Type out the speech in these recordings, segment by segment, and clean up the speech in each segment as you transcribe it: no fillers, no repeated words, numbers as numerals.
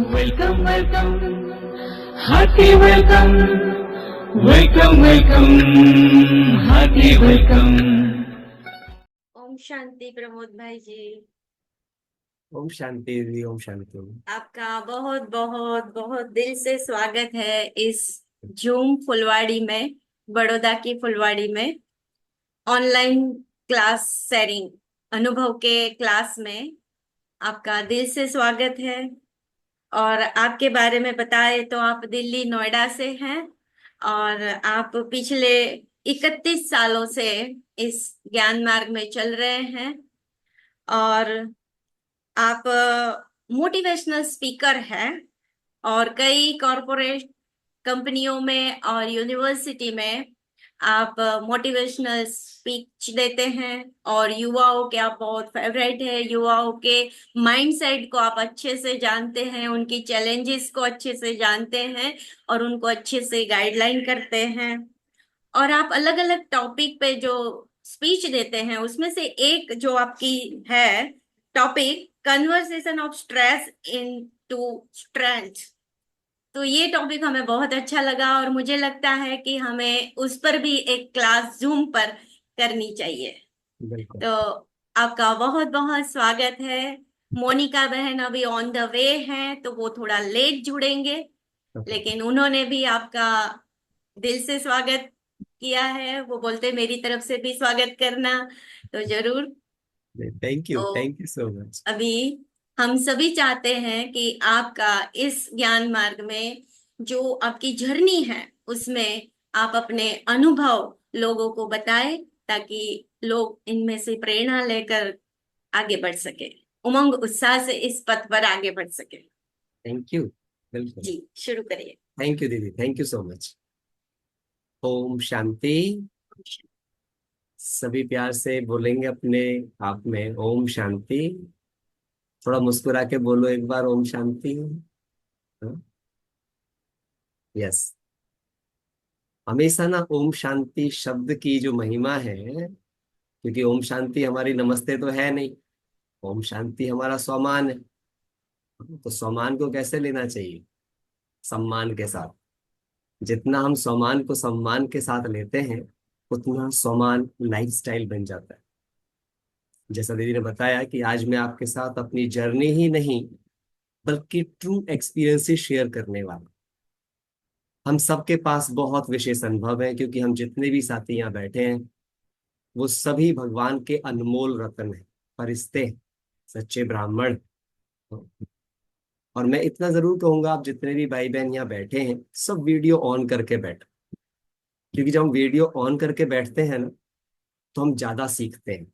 Welcome, welcome, hearty welcome, welcome, welcome, hearty welcome. Om Shanti Pramod भाई जी, ओम शांति दी, ओम शांति। आपका बहुत बहुत बहुत दिल से स्वागत है इस जूम फुलवाड़ी में, बड़ौदा की फुलवाड़ी में ऑनलाइन क्लास शेयरिंग अनुभव के क्लास में आपका दिल से स्वागत है। और आपके बारे में बताए तो आप दिल्ली नोएडा से हैं और आप पिछले 31 सालों से इस ज्ञान मार्ग में चल रहे हैं और आप मोटिवेशनल स्पीकर हैं और कई कॉरपोरेट कंपनियों में और यूनिवर्सिटी में आप मोटिवेशनल स्पीच देते हैं और युवाओं के आप बहुत फेवरेट है। युवाओं के माइंडसेट को आप अच्छे से जानते हैं, उनकी चैलेंजेस को अच्छे से जानते हैं और उनको अच्छे से गाइडलाइन करते हैं। और आप अलग अलग टॉपिक पे जो स्पीच देते हैं उसमें से एक जो आपकी है topic, conversation of stress into strength. तो ये टॉपिक हमें बहुत अच्छा लगा और मुझे लगता है कि हमें उस पर भी एक क्लास जूम पर करनी चाहिए। बिल्कुल। तो आपका बहुत बहुत स्वागत है। मोनिका बहन अभी ऑन द वे हैं तो वो थोड़ा लेट जुड़ेंगे, लेकिन उन्होंने भी आपका दिल से स्वागत किया है। वो बोलते मेरी तरफ से भी स्वागत करना, तो जरूर। थैंक यू, तो थैंक यू सो मच। अभी हम सभी चाहते हैं कि आपका इस ज्ञान मार्ग में जो आपकी जर्नी है उसमें आप अपने अनुभव लोगों को बताएं ताकि लोग इनमें से प्रेरणा लेकर आगे बढ़ सके, उमंग उत्साह से इस पथ पर आगे बढ़ सके। Thank you. बिल्कुल। जी, शुरू करिए। थैंक यू दीदी, thank you so much. Om शांति। सभी प्यार से बोलेंगे अपने आप में ओम शांति। थोड़ा मुस्कुरा के बोलो एक बार ओम शांति। यस। हमेशा ना ओम शांति शब्द की जो महिमा है, क्योंकि ओम शांति हमारी नमस्ते तो है नहीं, ओम शांति हमारा स्वमान है। तो स्वमान को कैसे लेना चाहिए? सम्मान के साथ। जितना हम सम्मान को सम्मान के साथ लेते हैं उतना सम्मान लाइफस्टाइल बन जाता है। जैसा दीदी ने बताया कि आज मैं आपके साथ अपनी जर्नी ही नहीं बल्कि ट्रू एक्सपीरियंसेस शेयर करने वाला। हम सबके पास बहुत विशेष अनुभव है, क्योंकि हम जितने भी साथी यहाँ बैठे हैं वो सभी भगवान के अनमोल रत्न हैं, फरिश्ते हैं, सच्चे ब्राह्मण। और मैं इतना जरूर कहूंगा, आप जितने भी भाई बहन यहाँ बैठे हैं सब वीडियो ऑन करके बैठो, क्योंकि जब हम वीडियो ऑन करके बैठते हैं ना तो हम ज्यादा सीखते हैं,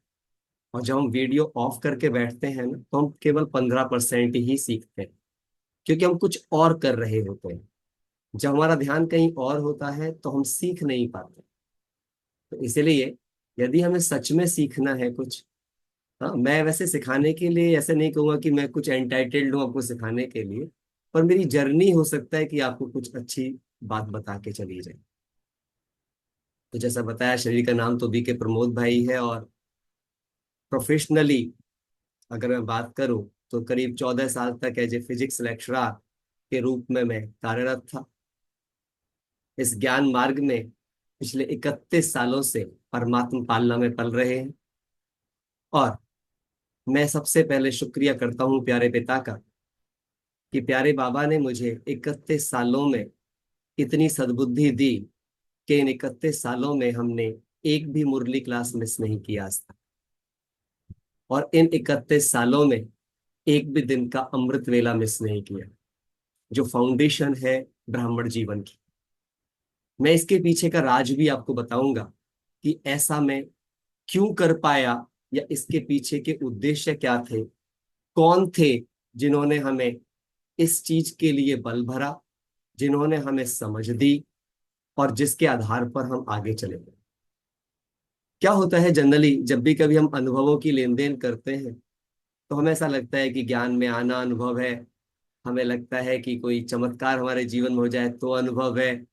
और जब हम वीडियो ऑफ करके बैठते हैं ना तो हम केवल 15% ही सीखते हैं, क्योंकि हम कुछ और कर रहे होते हैं। जब हमारा ध्यान कहीं और होता है तो हम सीख नहीं पाते। तो इसलिए यदि हमें सच में सीखना है कुछ, हाँ, मैं वैसे सिखाने के लिए ऐसे नहीं कहूंगा कि मैं कुछ एंटाइटल्ड हूँ आपको सिखाने के लिए, पर मेरी जर्नी हो सकता है कि आपको कुछ अच्छी बात बता के चली जाए। तो जैसा बताया, शरीर का नाम तो बी के प्रमोद भाई है, और प्रोफेशनली अगर मैं बात करूं तो करीब 14 साल तक एज ए फिजिक्स लेक्चरर के रूप में मैं कार्यरत था। इस ज्ञान मार्ग में पिछले 31 सालों से परमात्मा पालना में पल रहे हैं। और मैं सबसे पहले शुक्रिया करता हूँ प्यारे पिता का, कि प्यारे बाबा ने मुझे 31 सालों में इतनी सद्बुद्धि दी कि इन 31 सालों में हमने एक भी मुरली क्लास मिस नहीं किया आज तक। और इन 31 सालों में एक भी दिन का अमृत वेला मिस नहीं किया, जो फाउंडेशन है ब्राह्मण जीवन की। मैं इसके पीछे का राज भी आपको बताऊंगा कि ऐसा मैं क्यों कर पाया, या इसके पीछे के उद्देश्य क्या थे, कौन थे जिन्होंने हमें इस चीज के लिए बल भरा, जिन्होंने हमें समझ दी, और जिसके आधार पर हम आगे चले गए। क्या होता है जनरली, जब भी कभी हम अनुभवों की लेन देन करते हैं तो हमें ऐसा लगता है कि ज्ञान में आना अनुभव है, हमें लगता है कि कोई चमत्कार हमारे जीवन में हो जाए तो अनुभव है,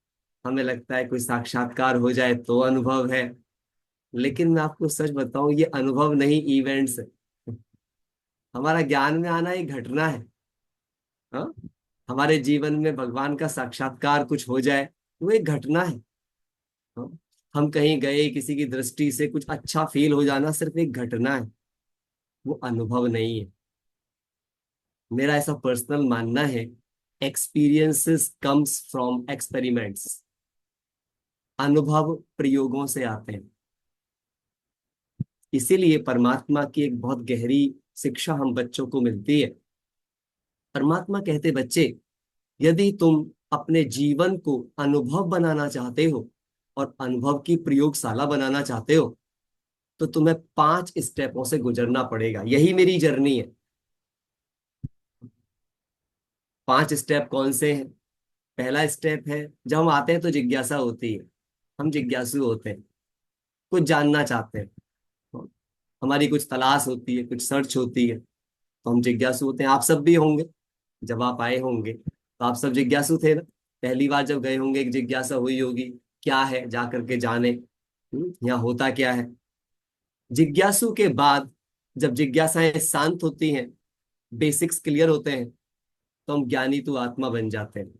हमें लगता है कोई साक्षात्कार हो जाए तो अनुभव है। लेकिन मैं आपको सच बताऊं, ये अनुभव नहीं, इवेंट्स है। हमारा ज्ञान में आना एक घटना है। हाँ, हमारे जीवन में भगवान का साक्षात्कार कुछ हो जाए, वो एक घटना है। हाँ? हम कहीं गए, किसी की दृष्टि से कुछ अच्छा फील हो जाना सिर्फ एक घटना है, वो अनुभव नहीं है। मेरा ऐसा पर्सनल मानना है, एक्सपीरियंसेस कम्स फ्रॉम एक्सपेरिमेंट्स। अनुभव प्रयोगों से आते हैं। इसीलिए परमात्मा की एक बहुत गहरी शिक्षा हम बच्चों को मिलती है। परमात्मा कहते, बच्चे, यदि तुम अपने जीवन को अनुभव बनाना चाहते हो और अनुभव की प्रयोगशाला बनाना चाहते हो, तो तुम्हें 5 स्टेपों से गुजरना पड़ेगा। यही मेरी जर्नी है। 5 स्टेप कौन से हैं? पहला स्टेप है, जब हम आते हैं तो जिज्ञासा होती है। हम जिज्ञासु होते हैं, कुछ जानना चाहते हैं। हमारी कुछ तलाश होती है, कुछ सर्च होती है, तो हम जिज्ञासु होते हैं। आप सब भी होंगे। जब आप आए होंगे तो आप सब जिज्ञासु थे ना। पहली बार जब गए होंगे, एक जिज्ञासा हुई होगी, क्या है, जा करके जाने, यहाँ होता क्या है। जिज्ञासु के बाद जब जिज्ञासाएं शांत होती हैं, बेसिक्स क्लियर होते हैं, तो हम ज्ञानी तो आत्मा बन जाते हैं।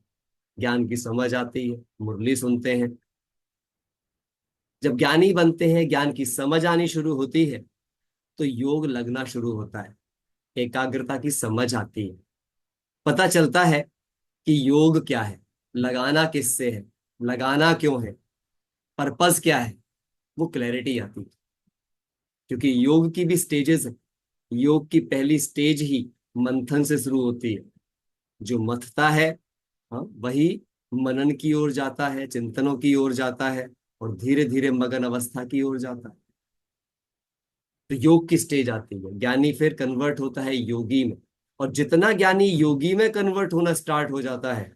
ज्ञान की समझ आती है, मुरली सुनते हैं। जब ज्ञानी बनते हैं, ज्ञान की समझ आनी शुरू होती है, तो योग लगना शुरू होता है। एकाग्रता की समझ आती है। पता चलता है कि योग क्या है, लगाना किससे है, लगाना क्यों है, पर्पस क्या है, वो क्लैरिटी आती है। क्योंकि योग की भी स्टेजेस है। योग की पहली स्टेज ही मंथन से शुरू होती है। जो मथता है, हाँ, वही मनन की ओर जाता है, चिंतनों की ओर जाता है, और धीरे धीरे मगन अवस्था की ओर जाता है। तो योग की स्टेज आती है, ज्ञानी फिर कन्वर्ट होता है योगी में। और जितना ज्ञानी योगी में कन्वर्ट होना स्टार्ट हो जाता है,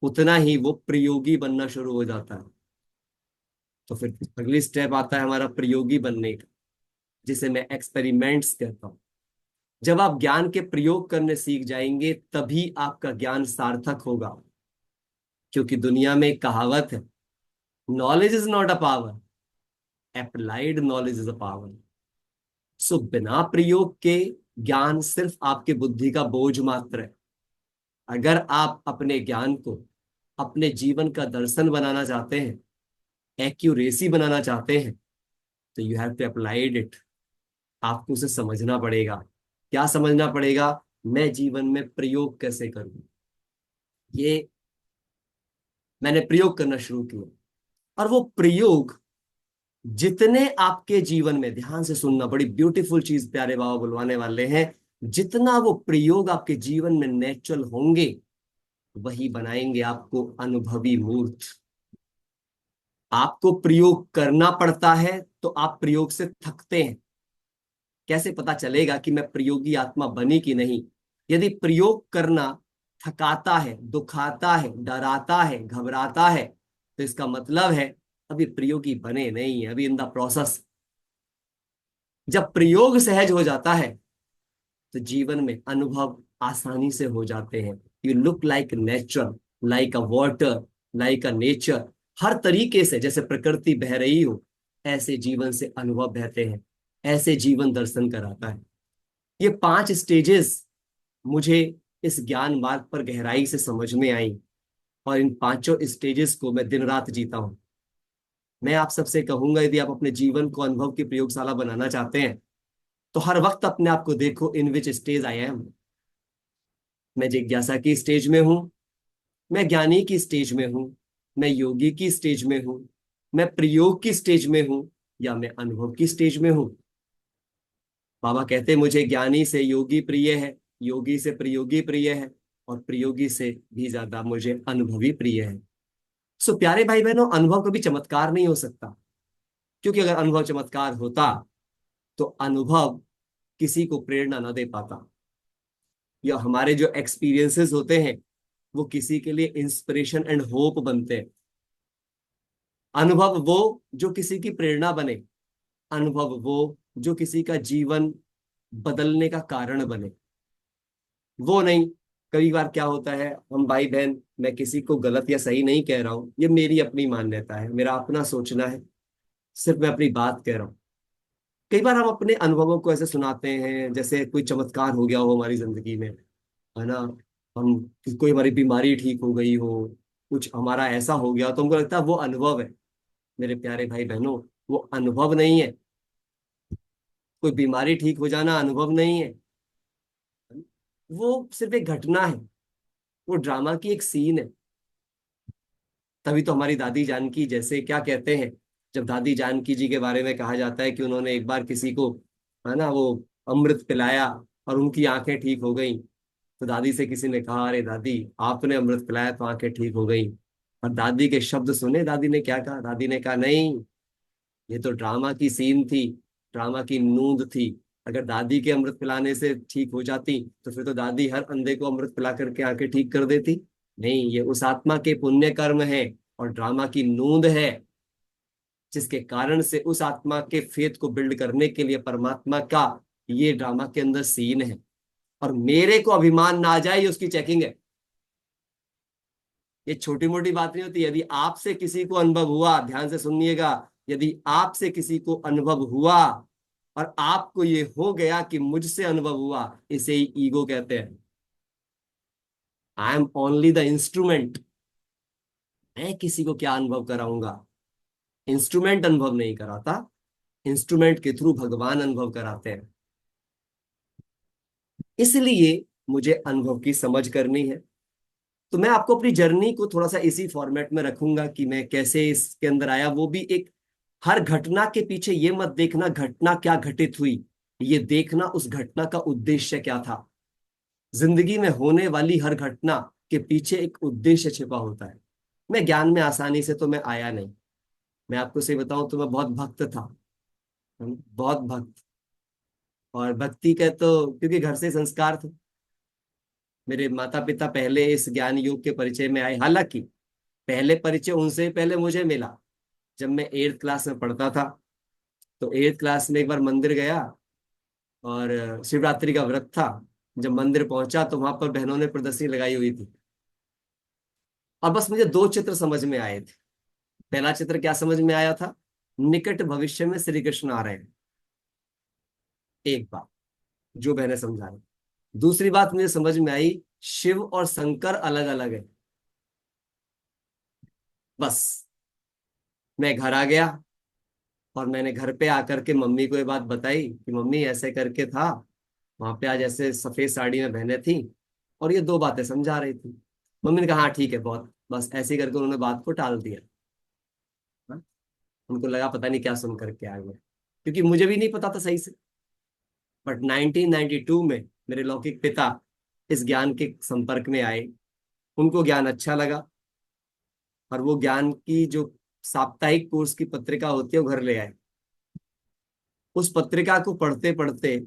उतना ही वो प्रयोगी बनना शुरू हो जाता है। तो फिर अगली स्टेप आता है हमारा प्रयोगी बनने का, जिसे मैं एक्सपेरिमेंट्स कहता हूँ। जब आप ज्ञान के प्रयोग करने सीख जाएंगे, तभी आपका ज्ञान सार्थक होगा। क्योंकि दुनिया में एक कहावत है, knowledge is not a power, applied knowledge is a power. So बिना प्रयोग के ज्ञान सिर्फ आपके बुद्धि का बोझ मात्र है। अगर आप अपने ज्ञान को अपने जीवन का दर्शन बनाना चाहते हैं, एक्यूरेसी बनाना चाहते हैं, तो you have to applied it. आपको उसे समझना पड़ेगा। क्या समझना पड़ेगा? मैं जीवन में प्रयोग कैसे करूं। ये मैंने प्रयोग करना शुरू किया, और वो प्रयोग जितने आपके जीवन में, ध्यान से सुनना, बड़ी ब्यूटीफुल चीज प्यारे बाबा बुलवाने वाले हैं, जितना वो प्रयोग आपके जीवन में नेचुरल होंगे, वही बनाएंगे आपको अनुभवी मूर्त। आपको प्रयोग करना पड़ता है, तो आप प्रयोग से थकते हैं। कैसे पता चलेगा कि मैं प्रयोगी आत्मा बनी कि नहीं? यदि प्रयोग करना थकाता है, दुखाता है, डराता है, घबराता है, तो इसका मतलब है अभी प्रयोगी बने नहीं है, अभी इन द प्रोसेस। जब प्रयोग सहज हो जाता है, तो जीवन में अनुभव आसानी से हो जाते हैं। You look like nature, like a water, like a nature. हर तरीके से जैसे प्रकृति बह रही हो, ऐसे जीवन से अनुभव बहते हैं। ऐसे जीवन दर्शन कराता है। ये 5 स्टेजेस मुझे इस ज्ञान मार्ग पर गहराई से समझ में आई, और इन 5 स्टेजेस को मैं दिन रात जीता हूं। मैं आप सबसे कहूंगा, यदि आप अपने जीवन को अनुभव की प्रयोगशाला बनाना चाहते हैं, तो हर वक्त अपने आप को देखो, इन विच स्टेज आई एम। मैं जिज्ञासा की स्टेज में हूँ, मैं ज्ञानी की स्टेज में हूँ, मैं योगी की स्टेज में हूँ, मैं प्रयोग की स्टेज में हूँ, या मैं अनुभव की स्टेज में हूँ। बाबा कहते, मुझे ज्ञानी से योगी प्रिय है, योगी से प्रयोगी प्रिय है, और प्रयोगी से भी ज्यादा मुझे अनुभवी प्रिय है। सो प्यारे भाई बहनों, अनुभव कभी चमत्कार नहीं हो सकता। क्योंकि अगर अनुभव चमत्कार होता, तो अनुभव किसी को प्रेरणा न दे पाता, या हमारे जो एक्सपीरियंसेस होते हैं, वो किसी के लिए इंस्पिरेशन एंड होप बनते हैं। अनुभव वो जो किसी की प्रेरणा बने, अनुभव वो जो किसी का जीवन बदलने का कारण बने, वो नहीं। कई बार क्या होता है, हम भाई बहन, मैं किसी को गलत या सही नहीं कह रहा हूं, ये मेरी अपनी मान्यता है, मेरा अपना सोचना है, सिर्फ मैं अपनी बात कह रहा हूं। कई बार हम अपने अनुभवों को ऐसे सुनाते हैं जैसे कोई चमत्कार हो गया हो हमारी जिंदगी में, है ना। हम, कोई हमारी बीमारी ठीक हो गई हो, कुछ हमारा ऐसा हो गया, तो हमको लगता है वो अनुभव है। मेरे प्यारे भाई बहनों, वो अनुभव नहीं है। कोई बीमारी ठीक हो जाना अनुभव नहीं है। वो सिर्फ एक घटना है, वो ड्रामा की एक सीन है। तभी तो हमारी दादी जानकी, जैसे क्या कहते हैं, जब दादी जानकी जी के बारे में कहा जाता है कि उन्होंने एक बार किसी को, है ना, वो अमृत पिलाया और उनकी आंखें ठीक हो गई। तो दादी से किसी ने कहा, अरे दादी, आपने अमृत पिलाया तो आंखें ठीक हो गई। और दादी के शब्द सुने, दादी ने क्या कहा, दादी ने कहा, नहीं, ये तो ड्रामा की सीन थी, ड्रामा की नूंद थी। अगर दादी के अमृत पिलाने से ठीक हो जाती तो फिर तो दादी हर अंधे को अमृत पिला करके आंखें ठीक कर देती। नहीं, ये उस आत्मा के पुण्य कर्म है और ड्रामा की नूंद है, जिसके कारण से उस आत्मा के फेथ को बिल्ड करने के लिए परमात्मा का ये ड्रामा के अंदर सीन है। और मेरे को अभिमान ना आ जाए, ये उसकी चेकिंग है। ये छोटी मोटी बात नहीं होती। यदि आपसे किसी को अनुभव हुआ, ध्यान से सुनिएगा, यदि आपसे किसी को अनुभव हुआ और आपको ये हो गया कि मुझसे अनुभव हुआ, इसे ही ईगो कहते हैं। I am only the instrument. मैं किसी को क्या अनुभव कराऊंगा? इंस्ट्रूमेंट अनुभव नहीं कराता, इंस्ट्रूमेंट के थ्रू भगवान अनुभव कराते हैं। इसलिए मुझे अनुभव की समझ करनी है। तो मैं आपको अपनी जर्नी को थोड़ा सा इसी फॉर्मेट में रखूंगा कि मैं कैसे इसके अंदर आया, वो भी एक, हर घटना के पीछे ये मत देखना घटना क्या घटित हुई, ये देखना उस घटना का उद्देश्य क्या था। जिंदगी में होने वाली हर घटना के पीछे एक उद्देश्य छिपा होता है। मैं ज्ञान में आसानी से तो मैं आया नहीं। मैं आपको सही बताऊं तो मैं बहुत भक्त था, बहुत भक्त। और भक्ति का तो क्योंकि घर से संस्कार थे, मेरे माता पिता पहले इस ज्ञान योग के परिचय में आए। हालांकि पहले परिचय उनसे पहले मुझे मिला। जब मैं 8th क्लास में पढ़ता था, तो 8th क्लास में एक बार मंदिर गया और शिवरात्रि का व्रत था। जब मंदिर पहुंचा तो वहां पर बहनों ने प्रदर्शनी लगाई हुई थी, और बस मुझे दो चित्र समझ में आए थे। पहला चित्र क्या समझ में आया था, निकट भविष्य में श्री कृष्ण आ रहे हैं, एक बात जो बहने समझा रही। दूसरी बात मुझे समझ में आई, शिव और शंकर अलग अलग है। बस मैं घर आ गया और मैंने घर पे आकर के मम्मी को ये बात बताई कि मम्मी ऐसे करके था, वहां पे आज ऐसे सफेद साड़ी में बहनें थी और ये दो बातें समझा रही थी। मम्मी ने कहा, हाँ ठीक है, बहुत, बस ऐसे ही करके उन्होंने बात को टाल दिया। हाँ? उनको लगा पता नहीं क्या सुन करके आ गया, क्योंकि मुझे भी नहीं पता था सही से। बट 1992 में मेरे लौकिक पिता इस ज्ञान के संपर्क में आए, उनको ज्ञान अच्छा लगा और वो ज्ञान की जो साप्ताहिक कोर्स की पत्रिका होती है वो घर ले आए। उस पत्रिका को पढ़ते पढ़ते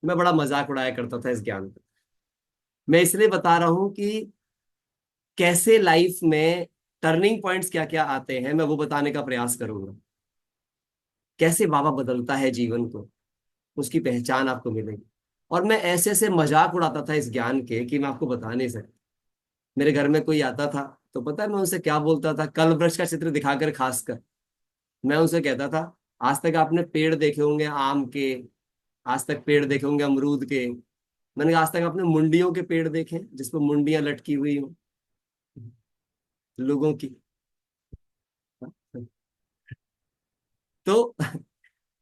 मैं बड़ा मजाक उड़ाया करता था इस ज्ञान का। मैं इसलिए बता रहा हूं कि कैसे लाइफ में टर्निंग पॉइंट्स क्या क्या आते हैं, मैं वो बताने का प्रयास करूंगा। कैसे बाबा बदलता है जीवन को, उसकी पहचान आपको मिलेगी। और मैं ऐसे ऐसे मजाक उड़ाता था इस ज्ञान के कि मैं आपको बता नहीं सकता। मेरे घर में कोई आता था तो पता है मैं उनसे क्या बोलता था, कल वृक्ष का चित्र दिखाकर खासकर मैं उनसे कहता था, आज तक आपने पेड़ देखे होंगे आम के, आज तक पेड़ देखे होंगे अमरूद के, मैंने कहा आज तक आपने मुंडियों के पेड़ देखे जिसपे मुंडियां लटकी हुई हो लोगों की? तो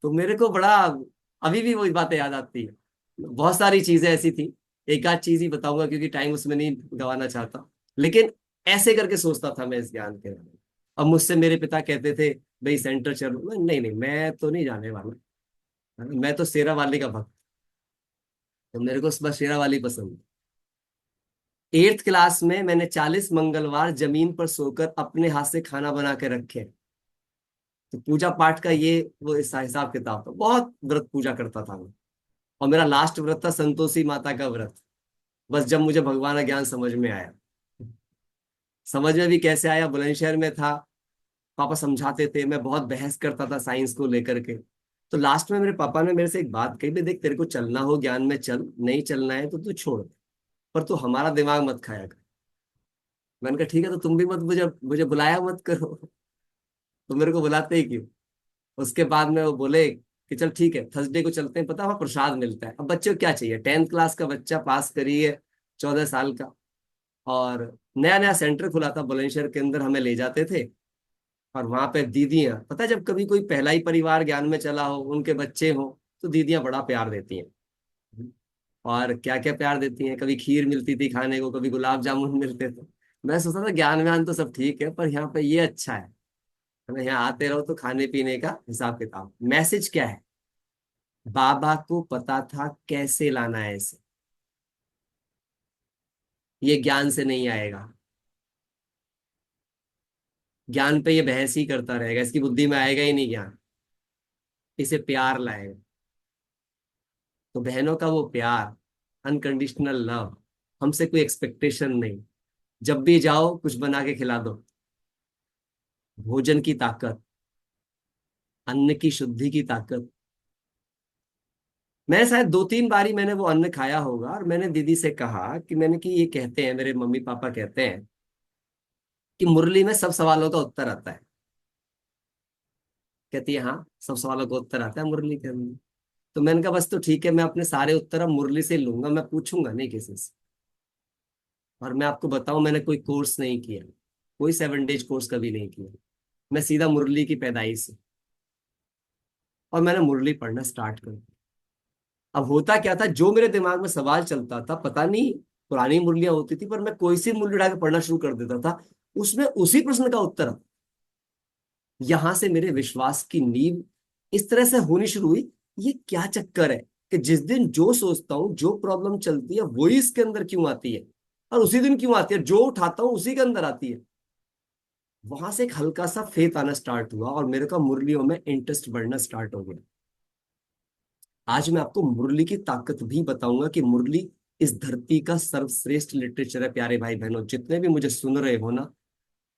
तो मेरे को बड़ा, अभी भी वही बातें याद आती है। बहुत सारी चीजें ऐसी थी, एक आध चीज ही बताऊंगा क्योंकि टाइम उसमें नहीं गंवाना चाहता। लेकिन ऐसे करके सोचता था मैं इस ज्ञान के बारे में। अब मुझसे मेरे पिता कहते थे, भाई सेंटर चलो, नहीं नहीं मैं तो नहीं जाने वाला, मैं तो शेरा वाली का भक्त, तो मेरे को बस शेरा वाली पसंद है। 8th क्लास में मैंने 40 मंगलवार जमीन पर सोकर अपने हाथ से खाना बना के रखे। तो पूजा पाठ का ये वो इस हिसाब किताब था, बहुत व्रत पूजा करता था मैं। और मेरा लास्ट व्रत था संतोषी माता का व्रत। बस जब मुझे भगवान का ज्ञान समझ में आया, समझ में भी कैसे आया, बुलंदशहर में था, पापा समझाते थे, मैं बहुत बहस करता था साइंस को लेकर के। तो लास्ट में मेरे पापा ने मेरे से एक बात कही, भी देख तेरे को चलना हो ज्ञान में चल, नहीं चलना है तो तू छोड़ दे, पर तू हमारा दिमाग मत खाया कर। मैंने कहा ठीक है, तो तुम भी मत मुझे मुझे बुलाया मत करो। तो मेरे को बुलाते ही क्यों? उसके बाद में वो बोले कि चल ठीक है थर्सडे को चलते हैं, पता वहाँ प्रसाद मिलता है। अब बच्चे को क्या चाहिए, 10th क्लास का बच्चा पास करिए, 14 साल का, और नया नया सेंटर खुला था बुलंदशहर के अंदर, हमें ले जाते थे। और वहां पे दीदियां, पता है जब कभी कोई पहला ही परिवार ज्ञान में चला हो, उनके बच्चे हो, तो दीदियां बड़ा प्यार देती हैं। और क्या क्या प्यार देती हैं, कभी खीर मिलती थी खाने को, कभी गुलाब जामुन मिलते थे। मैं सोचता था ज्ञान व्यान तो सब ठीक है, पर यहाँ पे ये अच्छा है, हमें यहाँ आते रहो तो खाने पीने का हिसाब किताब। मैसेज क्या है, बाबा को पता था कैसे लाना है इसे, ये ज्ञान से नहीं आएगा, ज्ञान पे ये बहस ही करता रहेगा, इसकी बुद्धि में आएगा ही नहीं ज्ञान, इसे प्यार लाएगा। तो बहनों का वो प्यार, अनकंडीशनल लव, हमसे कोई एक्सपेक्टेशन नहीं, जब भी जाओ कुछ बना के खिला दो। भोजन की ताकत, अन्न की शुद्धि की ताकत। मैं शायद 2-3 बारी मैंने वो अन्न खाया होगा, और मैंने दीदी से कहा कि मैंने कि ये कहते हैं, मेरे मम्मी पापा कहते हैं कि मुरली में सब सवालों का उत्तर आता है। कहती है हाँ, सब सवालों का उत्तर आता है मुरली के अंदर। तो मैंने कहा बस तो ठीक है, मैं अपने सारे उत्तर अब मुरली से लूंगा, मैं पूछूंगा नहीं किसी से। और मैं आपको बताऊं, मैंने कोई कोर्स नहीं किया, कोई 7 डेज कोर्स कभी नहीं किया, मैं सीधा मुरली की पैदाइश से। और मैंने मुरली पढ़ना स्टार्ट कर दिया। अब होता क्या था, जो मेरे दिमाग में सवाल चलता था, पता नहीं पुरानी मुरलियां होती थी, पर मैं कोई सी मुरली उठा के पढ़ना शुरू कर देता था, उसमें उसी प्रश्न का उत्तर आता। यहां से मेरे विश्वास की नींव इस तरह से होनी शुरू हुई। ये क्या चक्कर है कि जिस दिन जो सोचता हूँ, जो प्रॉब्लम चलती है, वही इसके अंदर क्यों आती है, और उसी दिन क्यों आती है, जो उठाता हूँ उसी के अंदर आती है। वहां से एक हल्का सा फेथ आना स्टार्ट हुआ, और मेरे का मुरलियों में इंटरेस्ट बढ़ना स्टार्ट हो गया। आज मैं आपको मुरली की ताकत भी बताऊंगा कि मुरली इस धरती का सर्वश्रेष्ठ लिटरेचर है। प्यारे भाई बहनों, जितने भी मुझे सुन रहे हो ना,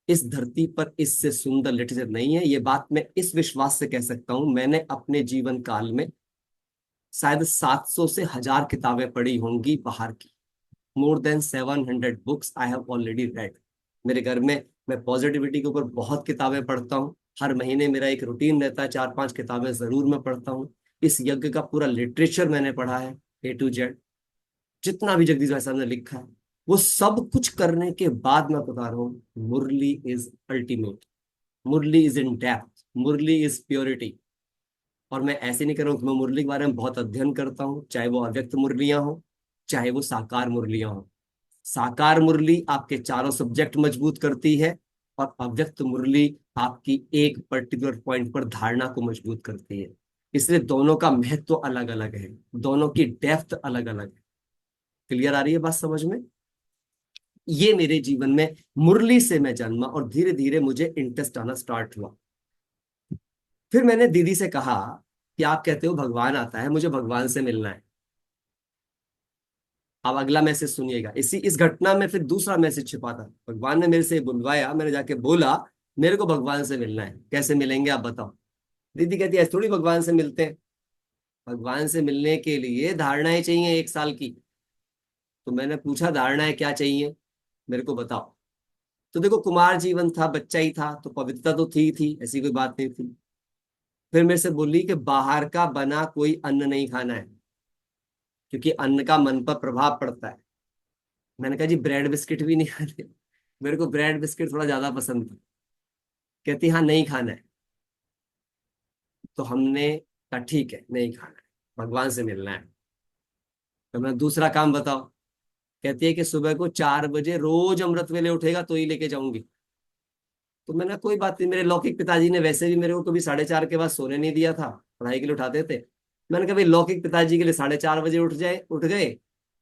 इस धरती पर इससे सुंदर लिटरेचर नहीं है। ये बात मैं इस विश्वास से कह सकता हूं, मैंने अपने जीवन काल में शायद 700 से 1000 किताबें पढ़ी होंगी बाहर की। more than 700 books I have already red. मेरे घर में मैं पॉजिटिविटी के ऊपर बहुत किताबें पढ़ता हूँ। हर महीने मेरा एक रूटीन रहता है, 4-5 किताबें जरूर मैं पढ़ता हूँ। इस यज्ञ का पूरा लिटरेचर मैंने पढ़ा है, A to Z। जितना भी जगदीश भाई साहब ने लिखा है, वो सब कुछ करने के बाद मैं बता रहा हूँ, Murli is ultimate, Murli is in depth, Murli is purity. और मैं ऐसे नहीं कर रहा हूँ कि मैं मुरली के बारे में बहुत अध्ययन करता हूँ, चाहे वो अव्यक्त मुरलियां हो, चाहे वो साकार मुरलियां हो। साकार मुरली आपके चारों सब्जेक्ट मजबूत करती है, और अव्यक्त मुरली आपकी एक पर्टिकुलर पॉइंट पर धारणा को मजबूत करती है। इसलिए दोनों का महत्व अलग अलग है, दोनों की डेप्थ अलग अलग है। क्लियर आ रही है बात समझ में? ये मेरे जीवन में मुरली से मैं जन्मा, और धीरे धीरे मुझे इंटरेस्ट आना स्टार्ट हुआ। फिर मैंने दीदी से कहा कि आप कहते हो भगवान आता है, मुझे भगवान से मिलना है। अब अगला मैसेज सुनिएगा, इस घटना में फिर दूसरा मैसेज छिपा था। भगवान ने मेरे से बुलवाया, मैंने जाके बोला मेरे को भगवान से मिलना है, कैसे मिलेंगे आप बताओ। दीदी कहती है ऐसे थोड़ी भगवान से मिलते हैं, भगवान से मिलने के लिए धारणाएं चाहिए 1 साल की। तो मैंने पूछा धारणाएं क्या चाहिए, मेरे को बताओ। तो देखो, कुमार जीवन था, बच्चा ही था, तो पवित्रता तो थी ऐसी कोई बात नहीं थी। फिर मेरे से बोली कि बाहर का बना कोई अन्न नहीं खाना है, क्योंकि अन्न का मन पर प्रभाव पड़ता है। मैंने कहा जी ब्रेड बिस्किट भी नहीं खाते, मेरे को ब्रेड बिस्किट थोड़ा ज्यादा पसंद था। कहती हाँ नहीं खाना है। तो हमने कहा ठीक है नहीं खाना है, भगवान से मिलना है। तो मैं दूसरा काम बताओ। कहती है कि सुबह को 4 बजे रोज अमृत वेले उठेगा तो ही लेके जाऊंगी। तो मैंने कोई बात नहीं, मेरे लौकिक पिताजी ने वैसे भी मेरे को कभी 4:30 के बाद सोने नहीं दिया था, पढ़ाई के लिए उठाते थे। मैंने कहा भाई लौकिक पिताजी के लिए 4:30 बजे उठ गए,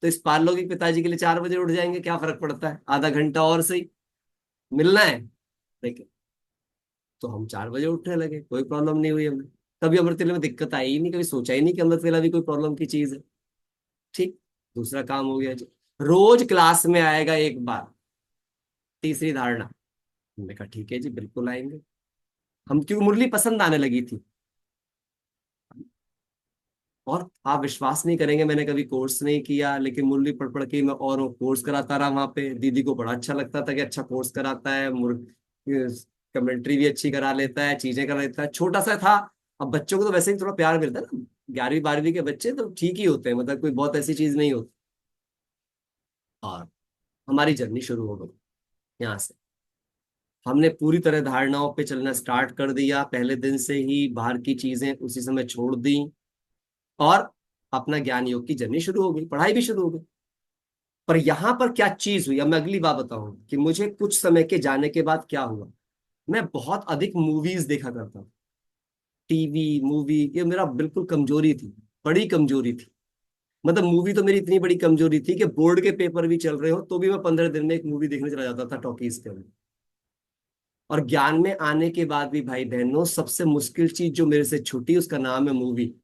तो इस पारलौकिक पिताजी के लिए 4 बजे उठ जाएंगे, क्या फर्क पड़ता है, आधा घंटा और सही, मिलना है। देखिए, तो हम 4 बजे उठने लगे, कोई प्रॉब्लम नहीं हुई हमें। कभी अमृत वेले में दिक्कत आई ही नहीं, कभी सोचा ही नहीं कि अमृत वेला भी कोई प्रॉब्लम की चीज है। ठीक, दूसरा काम हो गया जी, रोज क्लास में आएगा एक बार। तीसरी धारणा, हमने कहा ठीक है जी बिल्कुल आएंगे। हम क्योंकि मुरली पसंद आने लगी थी। और आप विश्वास नहीं करेंगे, मैंने कभी कोर्स नहीं किया, लेकिन मुरली पढ़ पढ़ के मैं और कोर्स कराता रहा वहां पे। दीदी को बड़ा अच्छा लगता था कि अच्छा कोर्स कराता है, कमेंट्री भी अच्छी करा लेता है, चीजें करा लेता है। छोटा सा था, अब बच्चों को तो वैसे ही थोड़ा प्यार मिलता है ना, 11वीं 12वीं के बच्चे तो ठीक ही होते हैं, मतलब कोई बहुत ऐसी चीज नहीं होती। और हमारी जर्नी शुरू हो गई यहाँ से। हमने पूरी तरह धारणाओं पे चलना स्टार्ट कर दिया, पहले दिन से ही बाहर की चीजें उसी समय छोड़ दी, और अपना ज्ञान योग की जर्नी शुरू हो गई, पढ़ाई भी शुरू हो गई। पर यहाँ पर क्या चीज हुई, अब मैं अगली बात बताऊं कि मुझे कुछ समय के जाने के बाद क्या हुआ। मैं बहुत अधिक मूवीज देखा करता था, टीवी मूवी, ये मेरा बिल्कुल कमजोरी थी, बड़ी कमजोरी थी। मतलब मूवी तो मेरी इतनी बड़ी कमजोरी थी कि बोर्ड के पेपर भी चल रहे हो तो भी मैं 15 दिन में एक मूवी देखने चला जाता था टॉकीज के अंदर। और ज्ञान में आने के बाद भी भाई बहनों, सबसे मुश्किल चीज जो मेरे से छूटी उसका नाम है मूवी।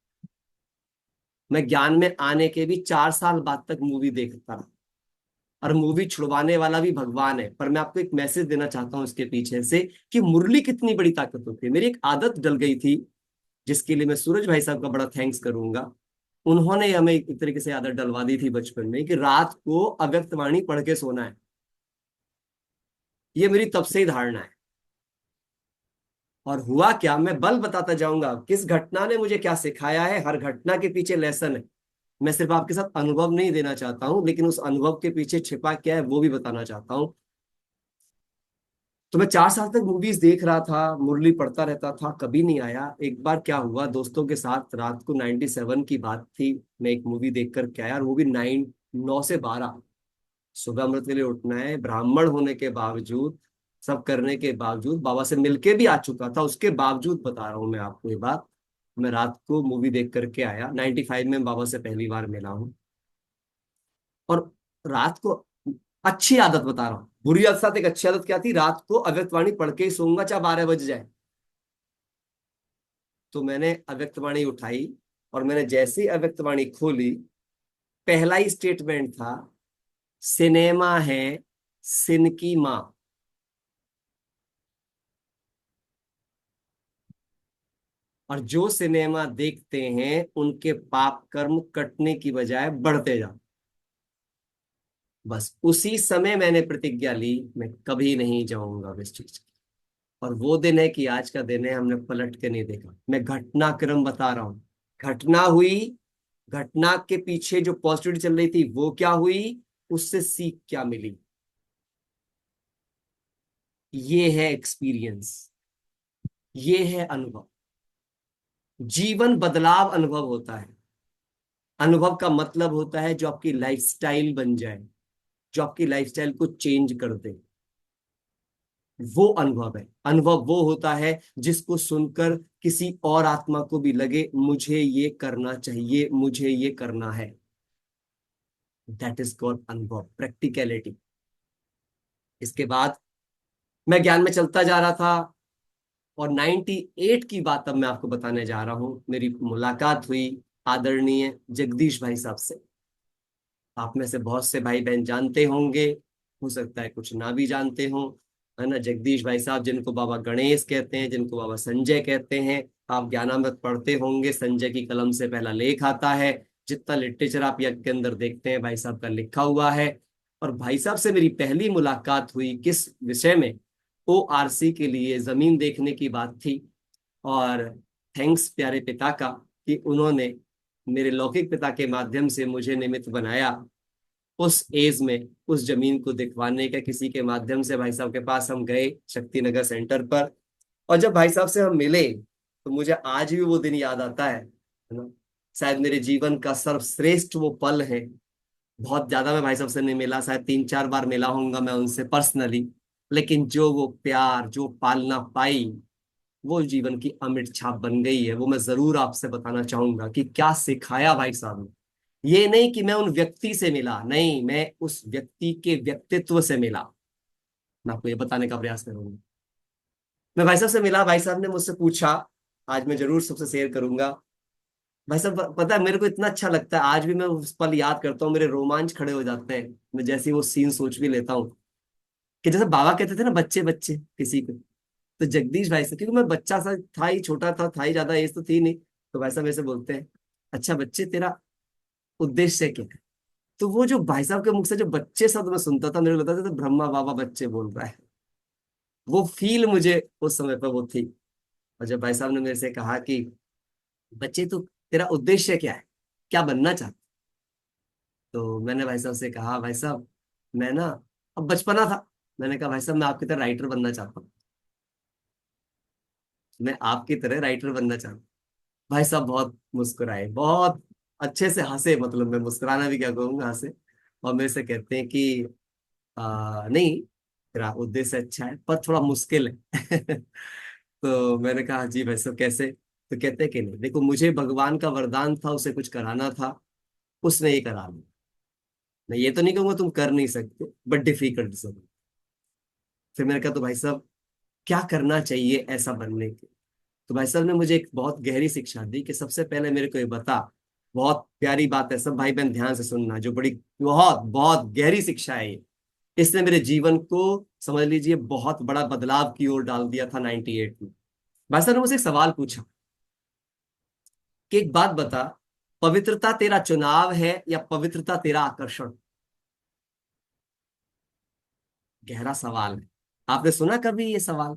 मैं ज्ञान में आने के भी 4 साल बाद तक मूवी देखता रहा, और मूवी छुड़वाने वाला भी भगवान है। पर मैं आपको एक मैसेज देना चाहता हूँ इसके पीछे से, कि मुरली कितनी बड़ी ताकत होती है। मेरी एक आदत डल गई थी, जिसके लिए मैं सूरज भाई साहब का बड़ा थैंक्स करूंगा। उन्होंने हमें एक तरीके से आदत डलवा दी थी बचपन में कि रात को अव्यक्त वाणी पढ़ के सोना है। ये मेरी तब से ही धारणा है। और हुआ क्या, मैं बल बताता जाऊंगा किस घटना ने मुझे क्या सिखाया है। हर घटना के पीछे लेसन है। मैं सिर्फ आपके साथ अनुभव नहीं देना चाहता हूं, लेकिन उस अनुभव के पीछे छिपा क्या है वो भी बताना चाहता हूं। तो मैं 4 साल तक मूवीज देख रहा था, मुरली पढ़ता रहता था, कभी नहीं आया। एक बार क्या हुआ, दोस्तों के साथ रात को 97 की बात थी, मैं एक मूवी देख कर के आया, और वो भी 9 से 12। सुबह अमृत के लिए उठना है, ब्राह्मण होने के बावजूद, सब करने के बावजूद, बाबा से मिलके भी आ चुका था, उसके बावजूद बता रहा हूं मैं आपको ये बात। मैं रात को मूवी देख करके आया, 95 में बाबा से पहली बार मिला हूँ। और रात को, अच्छी आदत बता रहा हूँ, बुरी आदत साथ एक अच्छी आदत क्या थी, रात को अव्यक्तवाणी पढ़ के ही सोऊंगा चाहे 12 बज जाए। तो मैंने अव्यक्तवाणी उठाई, और मैंने जैसे ही अव्यक्तवाणी खोली, पहला ही स्टेटमेंट था, सिनेमा है सिन की माँ। और जो सिनेमा देखते हैं उनके पाप कर्म कटने की बजाय बढ़ते जा। बस उसी समय मैंने प्रतिज्ञा ली, मैं कभी नहीं जाऊंगा इस चीज की। और वो दिन है कि आज का दिन है, हमने पलट के नहीं देखा। मैं घटनाक्रम बता रहा हूं, घटना हुई, घटना के पीछे जो पॉजिटिविटी चल रही थी वो क्या हुई, उससे सीख क्या मिली। ये है एक्सपीरियंस, ये है अनुभव। जीवन बदलाव अनुभव होता है। अनुभव का मतलब होता है जो आपकी लाइफस्टाइल बन जाए, जो आपकी लाइफस्टाइल को चेंज कर दे, वो अनुभव है। अनुभव वो होता है जिसको सुनकर किसी और आत्मा को भी लगे मुझे ये करना चाहिए, मुझे ये करना है। दैट इज कॉल्ड अनुभव, प्रैक्टिकलिटी। इसके बाद मैं ज्ञान में चलता जा रहा था, और 98 की बात अब मैं आपको बताने जा रहा हूं। मेरी मुलाकात हुई आदरणीय जगदीश भाई साहब से। आप में से बहुत से भाई बहन जानते होंगे, हो सकता है कुछ ना भी जानते हो, है ना। जगदीश भाई साहब, जिनको बाबा गणेश कहते हैं, जिनको बाबा संजय कहते हैं। आप ज्ञानामृत पढ़ते होंगे, संजय की कलम से पहला लेख आता है। जितना लिटरेचर आप यज्ञ के अंदर देखते हैं, भाई साहब का लिखा हुआ है। और भाई साहब से मेरी पहली मुलाकात हुई किस विषय में, ORC के लिए जमीन देखने की बात थी। और थैंक्स प्यारे पिता का कि उन्होंने मेरे लौकिक पिता के माध्यम से मुझे निमित्त बनाया उस एज में उस जमीन को दिखवाने का। किसी के माध्यम से भाई साहब के पास हम गए शक्तिनगर सेंटर पर, और जब भाई साहब से हम मिले तो मुझे आज भी वो दिन याद आता है ना। शायद मेरे जीवन का सर्वश्रेष्ठ वो पल है। बहुत ज्यादा मैं भाई साहब से नहीं मिला, शायद 3-4 बार मिला होऊंगा मैं उनसे पर्सनली, लेकिन जो वो प्यार, जो पालना पाई, वो जीवन की अमिट छाप बन गई है। वो मैं जरूर आपसे बताना चाहूंगा कि क्या सिखाया भाई साहब ने। ये नहीं कि मैं उन व्यक्ति से मिला, नहीं, मैं उस व्यक्ति के व्यक्तित्व से मिला। मैं आपको ये बताने का प्रयास करूंगा। मैं भाई साहब से मिला, भाई साहब ने मुझसे पूछा, आज मैं जरूर सबसे शेयर करूंगा। भाई साहब, पता है मेरे को इतना अच्छा लगता है, आज भी मैं उस पल याद करता हूँ, मेरे रोमांच खड़े हो जाते हैं। मैं जैसे ही वो सीन सोच भी लेता हूँ, कि जैसे बाबा कहते थे ना, बच्चे बच्चे किसी को, तो जगदीश भाई से, क्योंकि मैं बच्चा सा था ही, छोटा था ही, ज्यादा एज तो थी नहीं। तो भाई साहब मेरे से बोलते हैं, अच्छा बच्चे, तेरा उद्देश्य क्या है। तो वो जो भाई साहब के मुख से जो बच्चे शब्द मैं सुनता था, मेरे को लगता था तो ब्रह्मा बाबा बच्चे बोल रहा है। वो फील मुझे उस समय पर वो थी। और जब भाई साहब ने मेरे से कहा कि बच्चे, तो तेरा उद्देश्य क्या है, क्या बनना चाहता। तो मैंने भाई साहब से कहा, भाई साहब मैं ना अब बचपना था, मैंने कहा भाई साहब मैं आपकी तरह राइटर बनना चाहता हूँ, मैं आपकी तरह राइटर बनना चाहता हूँ। भाई साहब बहुत मुस्कुराए, बहुत अच्छे से हंसे, मतलब मैं मुस्कुराना भी क्या कहूँगा, हंसे। और मेरे से कहते हैं कि नहीं, तेरा उद्देश्य अच्छा है पर थोड़ा मुश्किल है। तो मैंने कहा जी भाई साहब कैसे? तो कहते हैं कि नहीं देखो, मुझे भगवान का वरदान था, उसे कुछ कराना था, उसने ये करा लिया। मैं ये तो नहीं कहूंगा तुम कर नहीं सकते, बट डिफिकल्ट जरूर। फिर मैंने कहा तो भाई साहब क्या करना चाहिए ऐसा बनने के? तो भाई साहब ने मुझे एक बहुत गहरी शिक्षा दी कि सबसे पहले मेरे को ये बता, बहुत प्यारी बात है, सब भाई बहन ध्यान से सुनना, जो बड़ी बहुत बहुत गहरी शिक्षा है ये। इसने मेरे जीवन को समझ लीजिए बहुत बड़ा बदलाव की ओर डाल दिया था 98 में। भाई साहब ने मुझसे एक सवाल पूछा कि एक बात बता, पवित्रता तेरा चुनाव है या पवित्रता तेरा आकर्षण? गहरा सवाल है। आपने सुना कभी ये सवाल?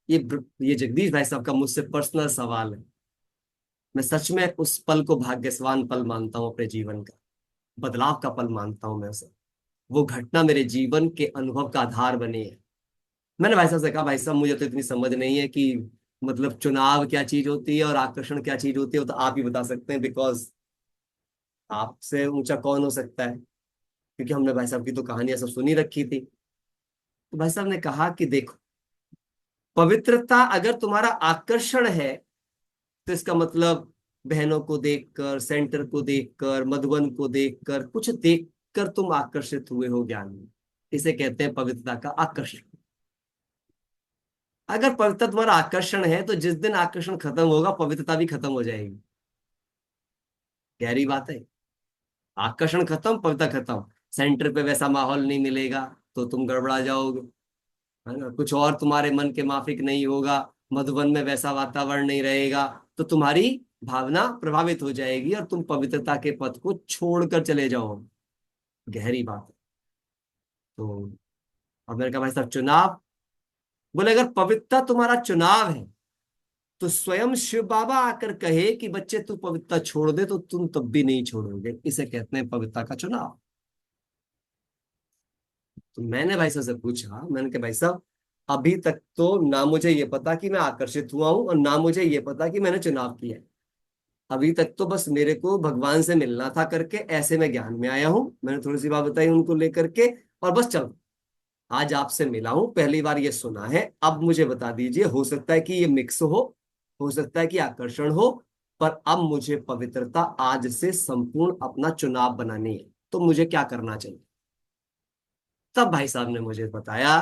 ये जगदीश भाई साहब का मुझसे पर्सनल सवाल है। मैं सच में उस पल को भाग्यवान पल मानता हूं, अपने जीवन का बदलाव का पल मानता हूं मैं उसे। वो घटना मेरे जीवन के अनुभव का आधार बनी है। मैंने भाई साहब से कहा भाई साहब मुझे तो इतनी समझ नहीं है कि मतलब चुनाव क्या चीज होती है और आकर्षण क्या चीज होती है, वो तो आप ही बता सकते हैं, बिकॉज आपसे ऊंचा कौन हो सकता है, क्योंकि हमने भाई साहब की तो कहानियां सब सुनी रखी थी। तो भाई साहब ने कहा कि देखो, पवित्रता अगर तुम्हारा आकर्षण है तो इसका मतलब बहनों को देखकर, सेंटर को देखकर, मधुबन को देखकर, कुछ देखकर तुम आकर्षित हुए हो ज्ञान में, इसे कहते हैं पवित्रता का आकर्षण। अगर पवित्रता तुम्हारा आकर्षण है तो जिस दिन आकर्षण खत्म होगा पवित्रता भी खत्म हो जाएगी। गहरी बात है। आकर्षण खत्म, पवित्रता खत्म। सेंटर पे वैसा माहौल नहीं मिलेगा तो तुम गड़बड़ा जाओगे, है ना? कुछ और तुम्हारे मन के माफिक नहीं होगा, मधुबन में वैसा वातावरण नहीं रहेगा, तो तुम्हारी भावना प्रभावित हो जाएगी और तुम पवित्रता के पथ को छोड़कर चले जाओ। गहरी बात है। तो अब मैंने कहा भाई साहब चुनाव, बोले अगर पवित्रता तुम्हारा चुनाव है तो स्वयं शिव बाबा आकर कहे कि बच्चे तू पवित्रता छोड़ दे तो तुम तब भी नहीं छोड़ोगे, इसे कहते हैं पवित्रता का चुनाव। तो मैंने भाई साहब से पूछा, मैंने कहा भाई साहब अभी तक तो ना मुझे ये पता कि मैं आकर्षित हुआ हूं और ना मुझे ये पता कि मैंने चुनाव किया है। अभी तक तो बस मेरे को भगवान से मिलना था करके ऐसे मैं ज्ञान में आया हूं, मैंने थोड़ी सी बात बताई उनको लेकर के, और बस चलो आज आपसे मिला हूं, पहली बार ये सुना है, अब मुझे बता दीजिए, हो सकता है कि ये मिक्स हो सकता है कि आकर्षण हो, पर अब मुझे पवित्रता आज से संपूर्ण अपना चुनाव बनानी है, तो मुझे क्या करना चाहिए? तब भाई साहब ने मुझे बताया,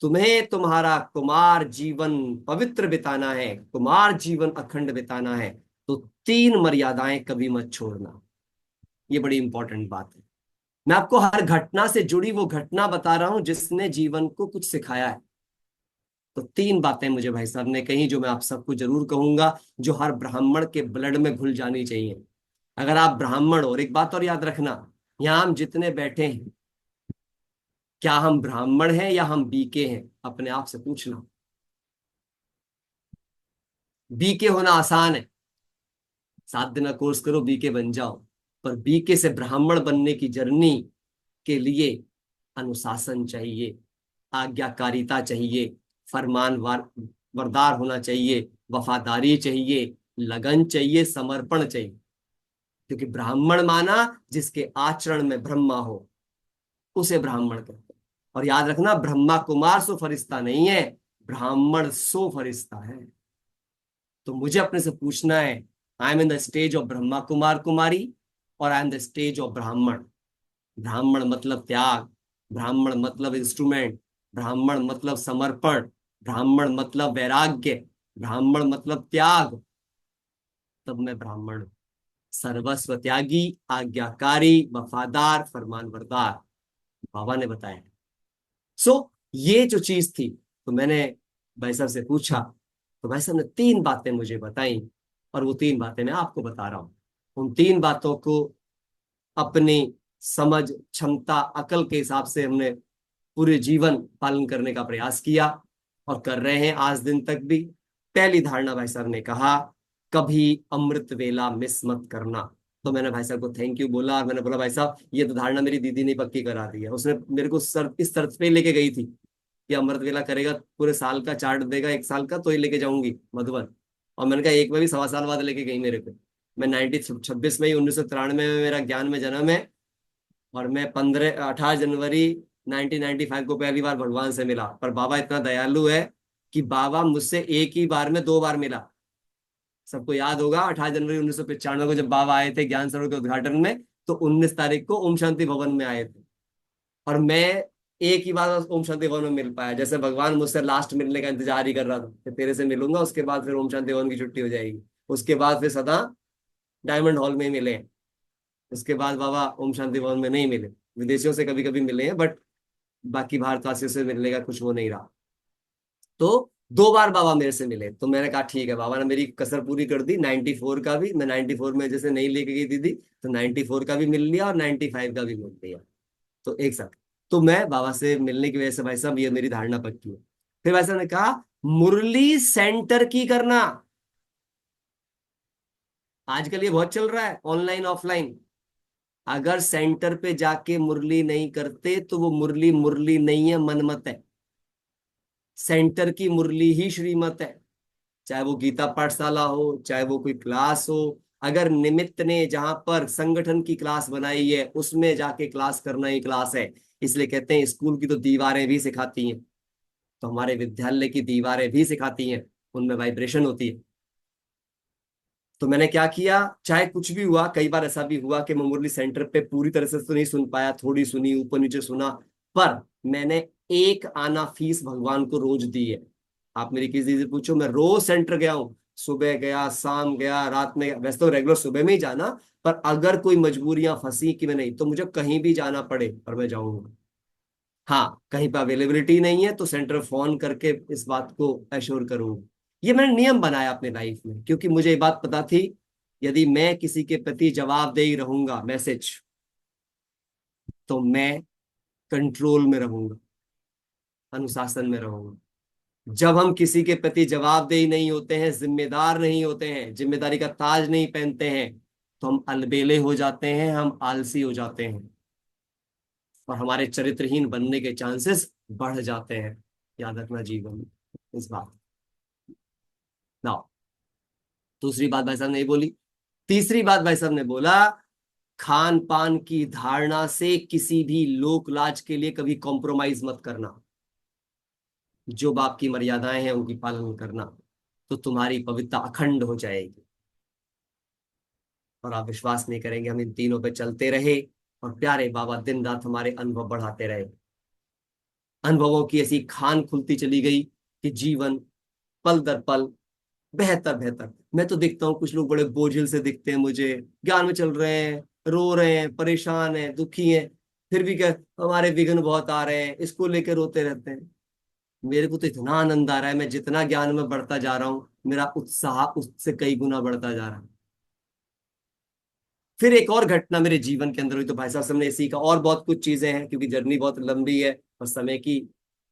तुम्हें तुम्हारा कुमार जीवन पवित्र बिताना है, कुमार जीवन अखंड बिताना है, तो 3 मर्यादाएं कभी मत छोड़ना। ये बड़ी इंपॉर्टेंट बात है। मैं आपको हर घटना से जुड़ी वो घटना बता रहा हूं जिसने जीवन को कुछ सिखाया है। तो 3 बातें मुझे भाई साहब ने कही जो मैं आप सबको जरूर कहूंगा, जो हर ब्राह्मण के ब्लड में घुल जानी चाहिए। अगर आप ब्राह्मण हो, और एक बात और याद रखना, यहां हम जितने बैठे हैं, क्या हम ब्राह्मण हैं या हम बीके हैं? अपने आप से पूछना। बीके होना आसान है, 7 दिन का कोर्स करो बीके बन जाओ, पर बीके से ब्राह्मण बनने की जर्नी के लिए अनुशासन चाहिए, आज्ञाकारिता चाहिए, फरमानवार वरदार होना चाहिए, वफादारी चाहिए, लगन चाहिए, समर्पण चाहिए। क्योंकि ब्राह्मण माना जिसके आचरण में ब्रह्मा हो, उसे ब्राह्मण कहते हैं। और याद रखना, ब्रह्मा कुमार सो फरिश्ता नहीं है, ब्राह्मण सो फरिश्ता है। तो मुझे अपने से पूछना है, I am in the stage of Brahma Kumar Kumari और I am the stage of Brahmin. ब्राह्मण मतलब त्याग, ब्राह्मण मतलब इंस्ट्रूमेंट, ब्राह्मण मतलब समर्पण, ब्राह्मण मतलब वैराग्य, ब्राह्मण मतलब त्याग। तब मैं ब्राह्मण हूं। सर्वस्व त्यागी, आज्ञाकारी, वफादार, फरमानबरदार, बाबा ने बताया। सो ये जो चीज थी, तो मैंने भाई साहब से पूछा, तो भाई साहब ने 3 बातें मुझे बताई, और वो 3 बातें मैं आपको बता रहा हूं। उन 3 बातों को अपनी समझ, क्षमता, अकल के हिसाब से हमने पूरे जीवन पालन करने का प्रयास किया और कर रहे हैं आज दिन तक भी। पहली धारणा भाई साहब ने कहा, कभी अमृत वेला मिस मत करना। तो मैंने भाई साहब को थैंक यू बोला, और मैंने बोला भाई साहब ये तो धारणा मेरी दीदी ने पक्की करा दी है। उसने मेरे को सर इस शर्त पे लेके गई थी कि अमृत वेला करेगा, पूरे साल का चार्ट देगा 1 साल का, तो ही लेके जाऊंगी मधुबन। और मैंने कहा एक में भी 1.25 साल बाद लेके गई मेरे को। मैं 1926 में ही 1993 में मेरा ज्ञान में जन्म है, और मैं 18 जनवरी 1995 को पहली बार भगवान से मिला। पर बाबा इतना दयालु है कि बाबा मुझसे एक ही बार में 2 बार मिला। सबको याद होगा 18 जनवरी 1995 को जब बाबा आए थे ज्ञान सरोवर के उद्घाटन में, तो 19 तारीख को ओम शांति भवन में आए थे। और मैं एक ही बार ओम शांति भवन में मिल पाया। जैसे भगवान मुझसे लास्ट मिलने का इंतजार ही कर रहा था कि तेरे से मिलूंगा, उसके बाद फिर ओम शांति भवन की छुट्टी हो जाएगी। उसके बाद फिर सदा डायमंड हॉल में ही मिले हैं। उसके बाद बाबा ओम शांति भवन में नहीं मिले। विदेशियों से कभी कभी मिले हैं, बट बाकी भारतवासियों से मिलने का कुछ वो नहीं रहा। तो 2 बार बाबा मेरे से मिले। तो मैंने कहा ठीक है, बाबा ने मेरी कसर पूरी कर दी। 94 का भी, मैं 94 में जैसे नहीं लेके गई दीदी, तो 94 का भी मिल लिया और 95 का भी मिल लिया, तो एक साथ। तो मैं बाबा से मिलने की वजह से भाई साहब ये मेरी धारणा पक्की है। फिर भाई साहब ने कहा मुरली सेंटर की करना। आजकल ये बहुत चल रहा है ऑनलाइन ऑफलाइन। अगर सेंटर पे जाके मुरली नहीं करते तो वो मुरली मुरली नहीं है, मनमत है। सेंटर की मुरली ही श्रीमत है। चाहे वो गीता पाठशाला हो, चाहे वो कोई क्लास हो। अगर निमित्त ने जहां पर संगठन की क्लास बनाई है उसमें जाके क्लास करना ही क्लास है। इसलिए कहते हैं स्कूल की तो दीवारें भी सिखाती हैं, तो हमारे विद्यालय की दीवारें भी सिखाती हैं, उनमें वाइब्रेशन होती है। तो मैंने क्या किया, चाहे कुछ भी हुआ, कई बार ऐसा भी हुआ कि मैं मुरली सेंटर पे पूरी तरह से तो नहीं सुन पाया, थोड़ी सुनी, ऊपर नीचे सुना, पर मैंने एक आना फीस भगवान को रोज दी है। आप मेरी किसी से पूछो, मैं रोज सेंटर गया हूँ। सुबह गया, शाम गया, रात में गया। वैसे तो रेगुलर सुबह में ही जाना, पर अगर कोई मजबूरियां फंसी कि मैं नहीं, तो मुझे कहीं भी जाना पड़े और मैं जाऊंगा। हाँ, कहीं पर अवेलेबिलिटी नहीं है तो सेंटर फोन करके इस बात को एश्योर करूंगा। ये मैंने नियम बनाया अपने लाइफ में, क्योंकि मुझे ये बात पता थी यदि मैं किसी के प्रति जवाबदेही रहूंगा, मैसेज, तो मैं कंट्रोल में रहूंगा, अनुशासन में रहूंगा। जब हम किसी के प्रति जवाबदेही नहीं होते हैं, जिम्मेदार नहीं होते हैं, जिम्मेदारी का ताज नहीं पहनते हैं, तो हम अलबेले हो जाते हैं, हम आलसी हो जाते हैं, और हमारे चरित्रहीन बनने के चांसेस बढ़ जाते हैं। याद रखना जीवन में इस बात। ना, दूसरी बात भाई साहब ने बोली। तीसरी बात भाई साहब ने बोला, खान पान की धारणा से किसी भी लोक लाज के लिए कभी कॉम्प्रोमाइज मत करना। जो बाप की मर्यादाएं हैं उनकी पालन करना, तो तुम्हारी पवित्रता अखंड हो जाएगी। और आप विश्वास नहीं करेंगे, हम इन तीनों पे चलते रहे और प्यारे बाबा दिन रात हमारे अनुभव बढ़ाते रहे। अनुभवों की ऐसी खान खुलती चली गई कि जीवन पल दर पल बेहतर बेहतर। मैं तो देखता हूँ कुछ लोग बड़े बोझिल से दिखते हैं मुझे, ज्ञान में चल रहे हैं, रो रहे हैं, परेशान हैं, दुखी हैं, फिर भी क्या, हमारे विघ्न बहुत आ रहे हैं, इसको लेकर रोते रहते हैं। मेरे को तो इतना आनंद आ रहा है, मैं जितना ज्ञान में बढ़ता जा रहा हूँ मेरा उत्साह उससे कई गुना बढ़ता जा रहा है। फिर एक और घटना मेरे जीवन के अंदर हुई, तो भाई साहब से हमने सीखा। और बहुत कुछ चीजें हैं, क्योंकि जर्नी बहुत लंबी है और समय की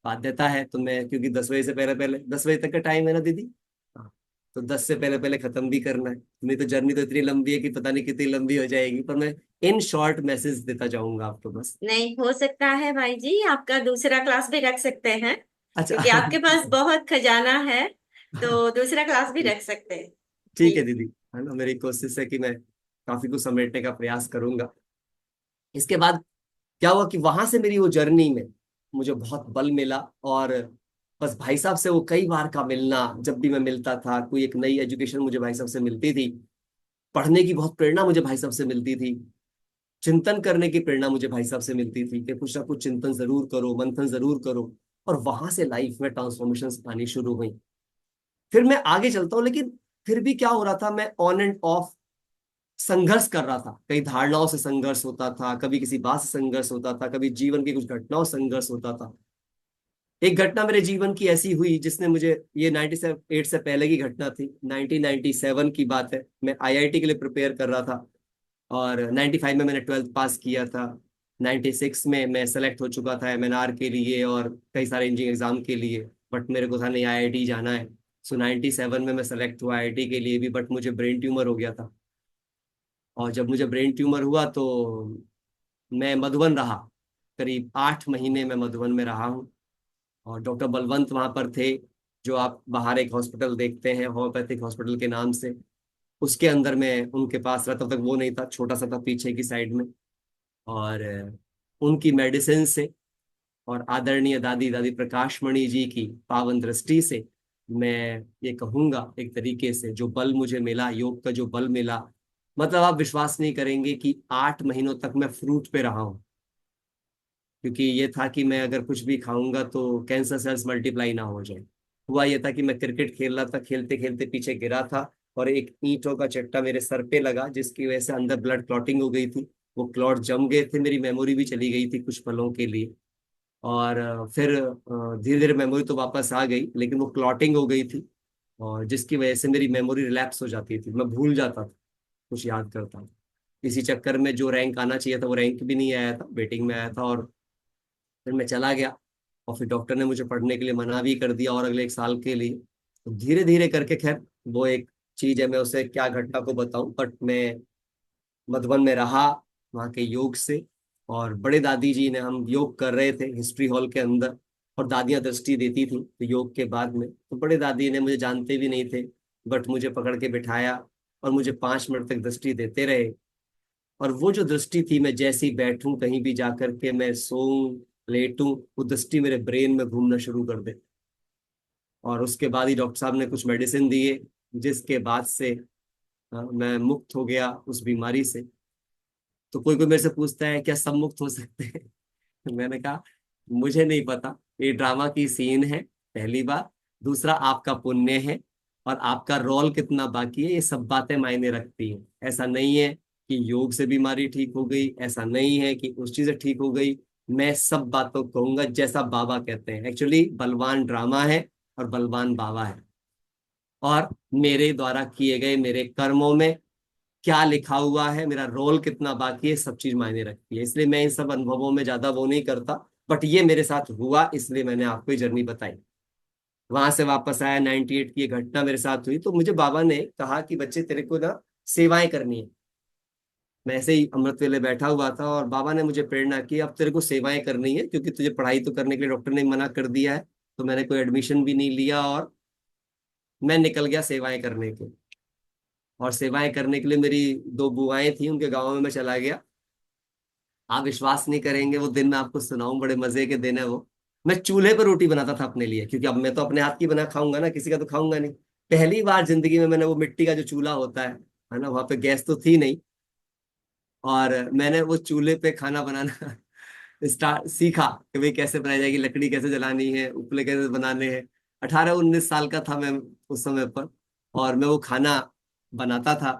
बाध्यता है, तो मैं, क्योंकि 10 बजे से पहले पहले, 10 बजे तक का टाइम है ना दीदी, हाँ, तो 10 से पहले पहले खत्म भी करना है। नहीं तो जर्नी तो इतनी लंबी है कि पता नहीं कितनी लंबी हो जाएगी, पर मैं इन शॉर्ट मैसेज देता जाऊंगा आपको बस। नहीं, हो सकता है भाई जी आपका दूसरा क्लास भी रख सकते हैं, क्योंकि अच्छा। आपके पास बहुत खजाना है, तो दूसरा क्लास भी रख सकते हैं। ठीक है जी। दीदी, है ना, मेरी कोशिश है कि मैं काफी कुछ समेटने का प्रयास करूंगा। इसके बाद क्या हुआ कि वहां से मेरी वो जर्नी में मुझे बहुत बल मिला। और बस भाई साहब से वो कई बार का मिलना, जब भी मैं मिलता था कोई एक नई एजुकेशन मुझे भाई साहब से मिलती थी, पढ़ने की बहुत प्रेरणा मुझे भाई साहब से मिलती थी, चिंतन करने की प्रेरणा मुझे भाई साहब से मिलती थी कि कुछ ना कुछ चिंतन जरूर करो, मंथन जरूर करो। और वहां से लाइफ में ट्रांसफॉर्मेशन आनी शुरू हुई। फिर मैं आगे चलता हूँ, लेकिन फिर भी क्या हो रहा था, मैं ऑन एंड ऑफ संघर्ष कर रहा था। कई धारणाओं से संघर्ष होता था, कभी किसी बात से संघर्ष होता था, कभी जीवन की कुछ घटनाओं से संघर्ष होता था। एक घटना मेरे जीवन की ऐसी हुई जिसने मुझे, ये 98 से पहले की घटना थी, 1997 की बात है। मैं आईआईटी के लिए प्रिपेयर कर रहा था, और 95 में मैंने 12th पास किया था। 96 में मैं सेलेक्ट हो चुका था एमएनआर के लिए और कई सारे इंजीनियरिंग एग्जाम के लिए, बट मेरे को था नहीं आईआईटी जाना है। सो 97 में मैं सेलेक्ट हुआ आईआईटी के लिए भी, बट मुझे ब्रेन ट्यूमर हो गया था। और जब मुझे ब्रेन ट्यूमर हुआ तो मैं मधुबन रहा, करीब 8 महीने मैं मधुबन में रहा हूँ। और डॉक्टर बलवंत वहां पर थे, जो आप बाहर एक हॉस्पिटल देखते हैं होम्योपैथिक हॉस्पिटल के नाम से, उसके अंदर मैं उनके पास रहा। तब तक वो नहीं था, छोटा सा था पीछे की साइड में। और उनकी मेडिसिन से और आदरणीय दादी दादी प्रकाशमणि जी की पावन दृष्टि से मैं ये कहूंगा एक तरीके से जो बल मुझे मिला, योग का जो बल मिला, मतलब आप विश्वास नहीं करेंगे कि 8 महीनों तक मैं फ्रूट पे रहा हूँ। क्योंकि ये था कि मैं अगर कुछ भी खाऊंगा तो कैंसर सेल्स मल्टीप्लाई ना हो जाए। हुआ ये था कि मैं क्रिकेट खेल रहा था, खेलते खेलते पीछे गिरा था और एक ईंटों का चट्टा मेरे सर पे लगा, जिसकी वजह से अंदर ब्लड क्लॉटिंग हो गई थी। वो क्लॉट जम गए थे, मेरी मेमोरी भी चली गई थी कुछ पलों के लिए। और फिर धीरे धीरे मेमोरी तो वापस आ गई, लेकिन वो क्लॉटिंग हो गई थी और जिसकी वजह से मेरी मेमोरी रिलैप्स हो जाती थी, मैं भूल जाता था, कुछ याद करता था। इसी चक्कर में जो रैंक आना चाहिए था वो रैंक भी नहीं आया था, वेटिंग में आया था। और फिर मैं चला गया और फिर डॉक्टर ने मुझे पढ़ने के लिए मना भी कर दिया और अगले एक साल के लिए। तो धीरे धीरे करके, खैर वो एक चीज है, मैं उसे क्या घटना को बताऊं, बट मैं मधुबन में रहा वहाँ के योग से। और बड़े दादी जी ने, हम योग कर रहे थे हिस्ट्री हॉल के अंदर, और दादियाँ दृष्टि देती थी तो योग के बाद में, तो बड़े दादी ने, मुझे जानते भी नहीं थे, बट मुझे पकड़ के बिठाया और मुझे 5 मिनट तक दृष्टि देते रहे। और वो जो दृष्टि थी, मैं जैसे ही बैठूं कहीं भी जाकर के, मैं सोऊं लेटूं, वो दृष्टि मेरे ब्रेन में घूमना शुरू कर दे। और उसके बाद ही डॉक्टर साहब ने कुछ मेडिसिन दिए, जिसके बाद से मैं मुक्त हो गया उस बीमारी से। तो कोई कोई मेरे से पूछता है क्या सब मुक्त हो सकते हैं? मैंने कहा मुझे नहीं पता, ये ड्रामा की सीन है, पहली बार। दूसरा, आपका पुण्य है और आपका रोल कितना बाकी है, ये सब बातें मायने रखती हैं। ऐसा नहीं है कि योग से बीमारी ठीक हो गई, ऐसा नहीं है कि उस चीज से ठीक हो गई। मैं सब बातों को कहूंगा जैसा बाबा कहते हैं। एक्चुअली बलवान ड्रामा है और बलवान बाबा है। और मेरे द्वारा किए गए मेरे कर्मों में क्या लिखा हुआ है, मेरा रोल कितना बाकी है, सब चीज मायने रखती है। इसलिए मैं इन सब अनुभवों में ज्यादा वो नहीं करता, बट ये मेरे साथ हुआ, इसलिए मैंने आपको ये जर्नी बताई। वहां से वापस आया, 98 की ये घटना मेरे साथ हुई, तो मुझे बाबा ने कहा कि बच्चे तेरे को ना सेवाएं करनी है। मैं ऐसे ही अमृत वेले बैठा हुआ था और बाबा ने मुझे प्रेरणा की, अब तेरे को सेवाएं करनी है, क्योंकि तुझे पढ़ाई तो करने के लिए डॉक्टर ने मना कर दिया है। तो मैंने कोई एडमिशन भी नहीं लिया और मैं निकल गया सेवाएं करने के। और सेवाएं करने के लिए मेरी 2 बुआएं थी, उनके गाँव में मैं चला गया। आप विश्वास नहीं करेंगे, वो दिन मैं आपको सुनाऊं, बड़े मजे के दिन है वो। मैं चूल्हे पर रोटी बनाता था अपने लिए, क्योंकि अब मैं तो अपने हाथ की बना खाऊंगा ना, किसी का तो खाऊंगा नहीं। पहली बार जिंदगी में मैंने वो मिट्टी का जो चूल्हा होता है ना, वहां पे गैस तो थी नहीं, और मैंने वो चूल्हे पे खाना बनाना स्टार्ट सीखा कि भाई कैसे बनाई जाएगी, लकड़ी कैसे जलानी है, उपले कैसे बनाने हैं। 18-19 साल का था मैं उस समय पर, और मैं वो खाना बनाता था।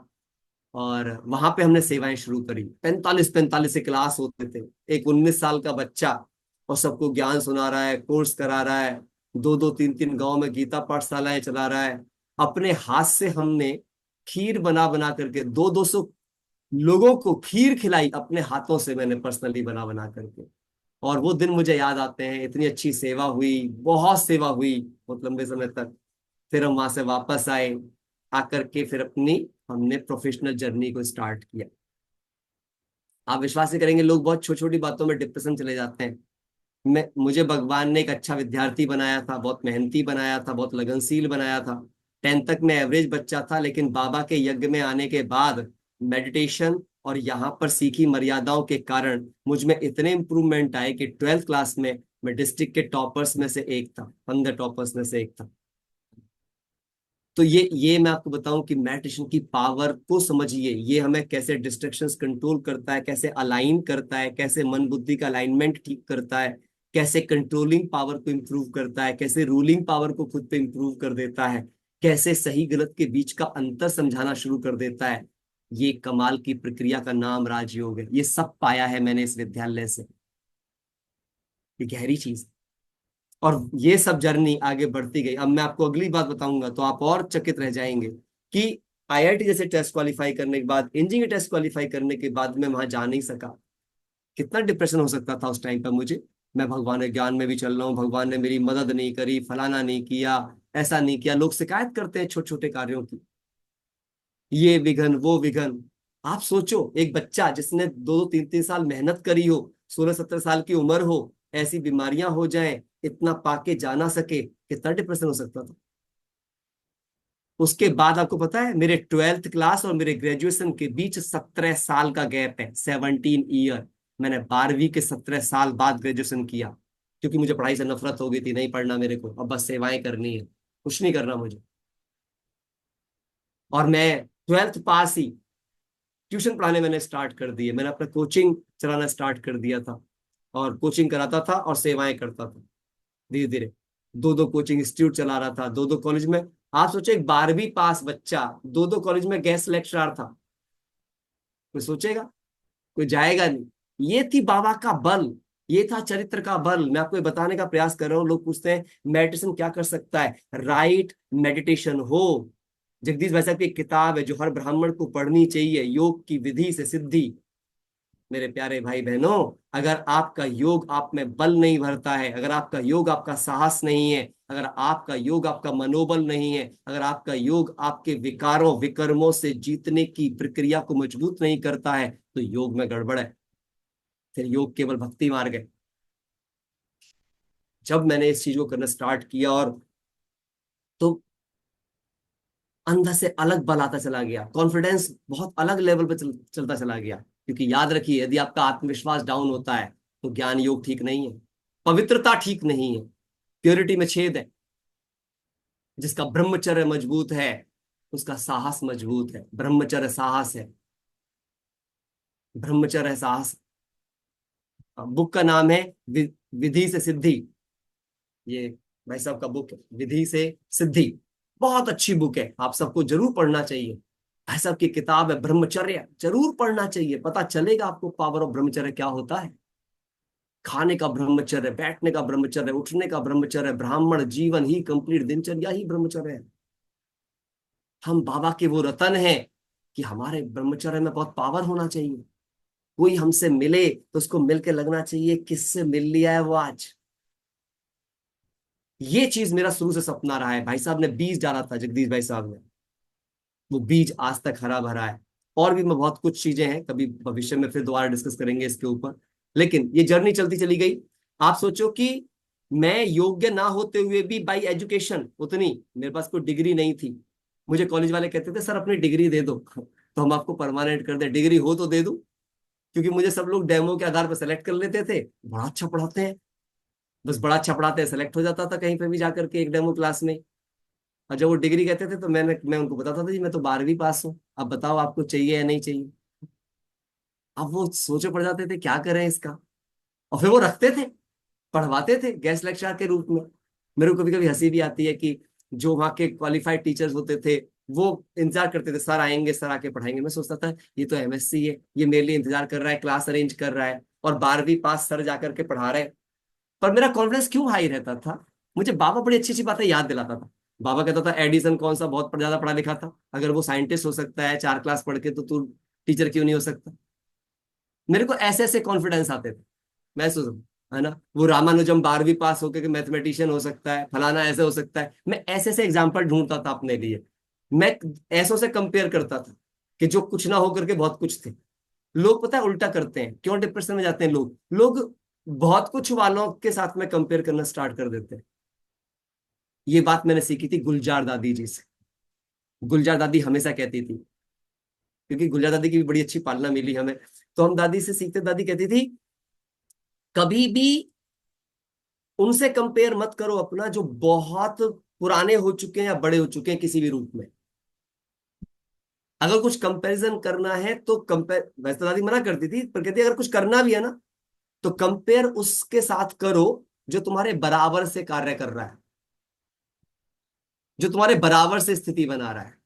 और वहां पे हमने सेवाएं शुरू करी, 45-45 से क्लास होते थे। एक 19 साल का बच्चा और सबको ज्ञान सुना रहा है, कोर्स करा रहा है, 2-2 3-3 गांव में गीता पाठशालाएं चला रहा है। अपने हाथ से हमने खीर बना बना करके 200-200 लोगों को खीर खिलाई, अपने हाथों से मैंने पर्सनली बना बना करके। और वो दिन मुझे याद आते हैं, इतनी अच्छी सेवा हुई, बहुत सेवा हुई बहुत लंबे समय तक। फिर हम वहां से वापस आए, आकर के फिर अपनी हमने प्रोफेशनल जर्नी को स्टार्ट किया। आप विश्वास नहीं करेंगे, लोग बहुत छोटी छोटी बातों में डिप्रेशन चले जाते हैं। मुझे भगवान ने एक अच्छा विद्यार्थी बनाया था, बहुत मेहनती बनाया था, बहुत लगनशील बनाया था। 10th तक मैं एवरेज बच्चा था, लेकिन बाबा के यज्ञ में आने के बाद मेडिटेशन और यहाँ पर सीखी मर्यादाओं के कारण मुझ में इतने इंप्रूवमेंट आए कि 12th क्लास में मैं डिस्ट्रिक्ट के टॉपर्स में से एक था, 15 टॉपर्स में से एक था। तो ये मैं आपको बताऊं कि मेडिटेशन की पावर को समझिए, ये हमें कैसे डिस्ट्रैक्शंस कंट्रोल करता है, कैसे अलाइन करता है, कैसे मन बुद्धि का अलाइनमेंट ठीक करता है, कैसे कंट्रोलिंग पावर को इम्प्रूव करता है, कैसे रूलिंग पावर को खुद पे इम्प्रूव कर देता है, कैसे सही गलत के बीच का अंतर समझाना शुरू कर देता है। ये कमाल की प्रक्रिया का नाम राजयोग है। ये सब पाया है मैंने इस विद्यालय से। ये गहरी चीज। और ये सब जर्नी आगे बढ़ती गई। अब मैं आपको अगली बात बताऊंगा तो आप और चकित रह जाएंगे कि आईआईटी जैसे टेस्ट क्वालिफाई करने के बाद, इंजीनियरिंग टेस्ट क्वालिफाई करने के बाद मैं वहां जा नहीं सका। कितना डिप्रेशन हो सकता था उस टाइम पर मुझे। मैं भगवान के ज्ञान में भी चल रहा हूँ, भगवान ने मेरी मदद नहीं करी, फलाना नहीं किया, ऐसा नहीं किया। लोग शिकायत करते हैं छोटे छोटे कार्यों की, ये विघन वो विघन। आप सोचो, एक बच्चा जिसने 2-2 3-3 साल मेहनत करी हो, 16-17 साल की उम्र हो, ऐसी बीमारियां हो जाएं, इतना पाके जा ना सके, कितना डिप्रेशन हो सकता था। उसके बाद आपको पता है, मेरे 12th क्लास और मेरे ग्रेजुएशन के बीच 17 साल का गैप है, 17 ईयर। मैंने 12वीं के 17 साल बाद ग्रेजुएशन किया, क्योंकि मुझे पढ़ाई से नफरत हो गई थी, नहीं पढ़ना मेरे को, अब बस सेवाएं करनी है, कुछ नहीं करना मुझे। और मैं 12th पास ही ट्यूशन पढ़ाने मैंने स्टार्ट कर दिए, मैंने अपना कोचिंग चलाना स्टार्ट कर दिया था, और कोचिंग कराता था और सेवाएं करता था धीरे धीरे। 2-2 कोचिंग इंस्टीट्यूट चला रहा था, 2-2 कॉलेज में। आप सोचो, एक 12वीं पास बच्चा 2-2 कॉलेज में गेस्ट लेक्चरर था। कोई सोचेगा? कोई जाएगा नहीं। ये थी बाबा का बल, ये था चरित्र का बल। मैं आपको ये बताने का प्रयास कर रहा हूँ। लोग पूछते हैं मेडिटेशन क्या कर सकता है, राइट मेडिटेशन हो। जगदीश भाई साहब की एक किताब है जो हर ब्राह्मण को पढ़नी चाहिए, योग की विधि से सिद्धि। मेरे प्यारे भाई बहनों, अगर आपका योग आप में बल नहीं भरता है, अगर आपका योग आपका साहस नहीं है, अगर आपका योग आपका मनोबल नहीं है, अगर आपका योग आपके विकारों विकर्मों से जीतने की प्रक्रिया को मजबूत नहीं करता है, तो योग में गड़बड़ है। फिर योग केवल भक्ति मार्ग है। जब मैंने इस चीज को करना स्टार्ट किया, और तो अंदर से अलग बल आता चला गया, कॉन्फिडेंस बहुत अलग लेवल पे चलता चला गया। क्योंकि याद रखिए, यदि आपका आत्मविश्वास डाउन होता है, तो ज्ञान योग ठीक नहीं है, पवित्रता ठीक नहीं है, प्योरिटी में छेद है। जिसका ब्रह्मचर्य मजबूत है, उसका साहस मजबूत है। ब्रह्मचर्य साहस है, ब्रह्मचर्य साहस। बुक का नाम है विधि से सिद्धि। ये भाई साहब का बुक है, विधि से सिद्धि। बहुत अच्छी बुक है, आप सबको जरूर पढ़ना चाहिए। भाई साहब की किताब है ब्रह्मचर्य, जरूर पढ़ना चाहिए। पता चलेगा आपको पावर ऑफ ब्रह्मचर्य क्या होता है। खाने का ब्रह्मचर्य, बैठने का ब्रह्मचर्य, उठने का ब्रह्मचर्य, ब्राह्मण जीवन ही कंप्लीट दिनचर्या ही ब्रह्मचर्य है। हम बाबा के वो रतन हैं कि हमारे ब्रह्मचर्य में बहुत पावर होना चाहिए। कोई हमसे मिले तो उसको मिलके लगना चाहिए किससे मिल लिया है वो आज। ये चीज मेरा शुरू से सपना रहा है। भाई साहब ने बीज डाला था, जगदीश भाई साहब ने, वो बीज आज तक हरा भरा है। और भी मैं बहुत कुछ चीजें हैं, कभी भविष्य में फिर दोबारा डिस्कस करेंगे इसके ऊपर। लेकिन ये जर्नी चलती चली गई। आप सोचो कि मैं योग्य ना होते हुए भी, बाई एजुकेशन, उतनी मेरे पास कोई डिग्री नहीं थी। मुझे कॉलेज वाले कहते थे सर अपनी डिग्री दे दो तो हम आपको परमानेंट कर दें, डिग्री हो तो दे दो। क्योंकि मुझे सब लोग डेमो के आधार पर सेलेक्ट कर लेते थे, बड़ा अच्छा पढ़ाते हैं, बस बड़ा अच्छा पढ़ाते हैं, सेलेक्ट हो जाता था कहीं पे भी जाकर के एक डेमो क्लास में। और जब वो डिग्री कहते थे तो मैं उनको बताता था जी मैं तो 12वीं पास हूँ, अब बताओ आपको चाहिए या नहीं चाहिए। अब वो सोचे पड़ जाते थे क्या करें इसका। और फिर वो रखते थे, पढ़वाते थे गेस्ट लेक्चरर के रूप में। मेरे को कभी कभी हंसी भी आती है कि जो वहाँ के क्वालिफाइड टीचर्स होते थे, वो इंतजार करते थे सर आएंगे, सर आके पढ़ाएंगे। मैं सोचता था ये तो एमएससी है, ये मेरे लिए इंतजार कर रहा है, क्लास अरेंज कर रहा है, और 12वीं पास सर जाकर के पढ़ा रहे हैं। पर मेरा कॉन्फिडेंस क्यों हाई रहता था? मुझे बाबा बड़ी अच्छी अच्छी बातें याद दिलाता था। बाबा कहता था एडिसन कौन सा बहुत ज्यादा पढ़ा लिखा था, अगर वो साइंटिस्ट हो सकता है 4 क्लास पढ़ के, तो तू टीचर क्यों नहीं हो सकता? मेरे को ऐसे ऐसे कॉन्फिडेंस आते थे। मैं सोच, है ना, वो रामानुजम 12वीं पास होकर के मैथमेटिशियन हो सकता है, फलाना ऐसे हो सकता है। मैं ऐसे ऐसे एग्जाम्पल ढूंढता था अपने लिए। मैं ऐसों से कंपेयर करता था कि जो कुछ ना होकर के बहुत कुछ थे। लोग पता है उल्टा करते हैं, क्यों डिप्रेशन में जाते हैं लोग? लोग बहुत कुछ वालों के साथ में कंपेयर करना स्टार्ट कर देते हैं। ये बात मैंने सीखी थी गुलजार दादी जी से। गुलजार दादी हमेशा कहती थी, क्योंकि गुलजार दादी की भी बड़ी अच्छी पालना मिली हमें, तो हम दादी से सीखते। दादी कहती थी कभी भी उनसे कंपेयर मत करो अपना जो बहुत पुराने हो चुके हैं या बड़े हो चुके हैं किसी भी रूप में। अगर कुछ कंपैरिजन करना है तो कंपेयर, वैसे तो दादी मना करती थी, पर कहती अगर कुछ करना भी है ना, तो कंपेयर उसके साथ करो जो तुम्हारे बराबर से कार्य कर रहा है, जो तुम्हारे बराबर से स्थिति बना रहा है,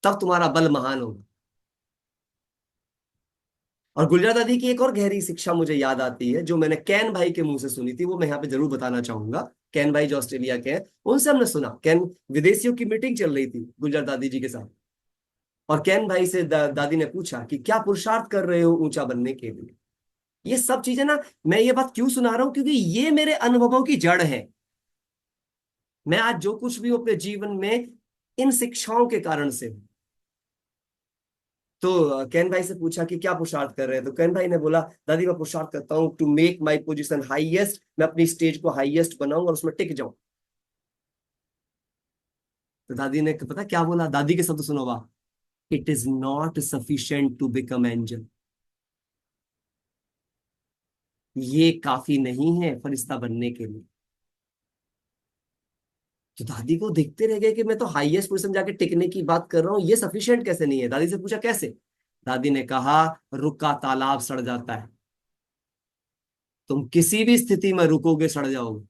तब तुम्हारा बल महान होगा। और गुलजार दादी की एक और गहरी शिक्षा मुझे याद आती है, जो मैंने कैन भाई के मुंह से सुनी थी, वो मैं यहाँ पे जरूर बताना चाहूंगा। कैन भाई जो ऑस्ट्रेलिया के हैं, उनसे हमने सुना। कैन विदेशियों की मीटिंग चल रही थी गुलजार दादी जी के साथ, और कैन भाई से दादी ने पूछा कि क्या पुरुषार्थ कर रहे हो ऊंचा बनने के लिए। ये सब चीजें ना, मैं ये बात क्यों सुना रहा हूं, क्योंकि ये मेरे अनुभवों की जड़ है। मैं आज जो कुछ भी हूं अपने जीवन में, इन शिक्षाओं के कारण से हूं। तो कैन भाई से पूछा कि क्या पुरुषार्थ कर रहे हैं, तो कैन भाई ने बोला दादी मैं पुरुषार्थ करता हूँ to make my position highest, मैं अपनी स्टेज को हाईएस्ट बनाऊंगा और उसमें टिक जाऊं। तो दादी ने पता क्या बोला, दादी के शब्द सुनो वाह, it is not sufficient to become angel, ये काफी नहीं है फरिश्ता बनने के लिए। तो दादी को देखते रह गए कि मैं तो हाईएस्ट पोजीशन जाके टिकने की बात कर रहा हूँ, ये सफिशिएंट कैसे नहीं है। दादी से पूछा कैसे, दादी ने कहा रुका तालाब सड़ जाता है, तुम किसी भी स्थिति में रुकोगे सड़ जाओगे,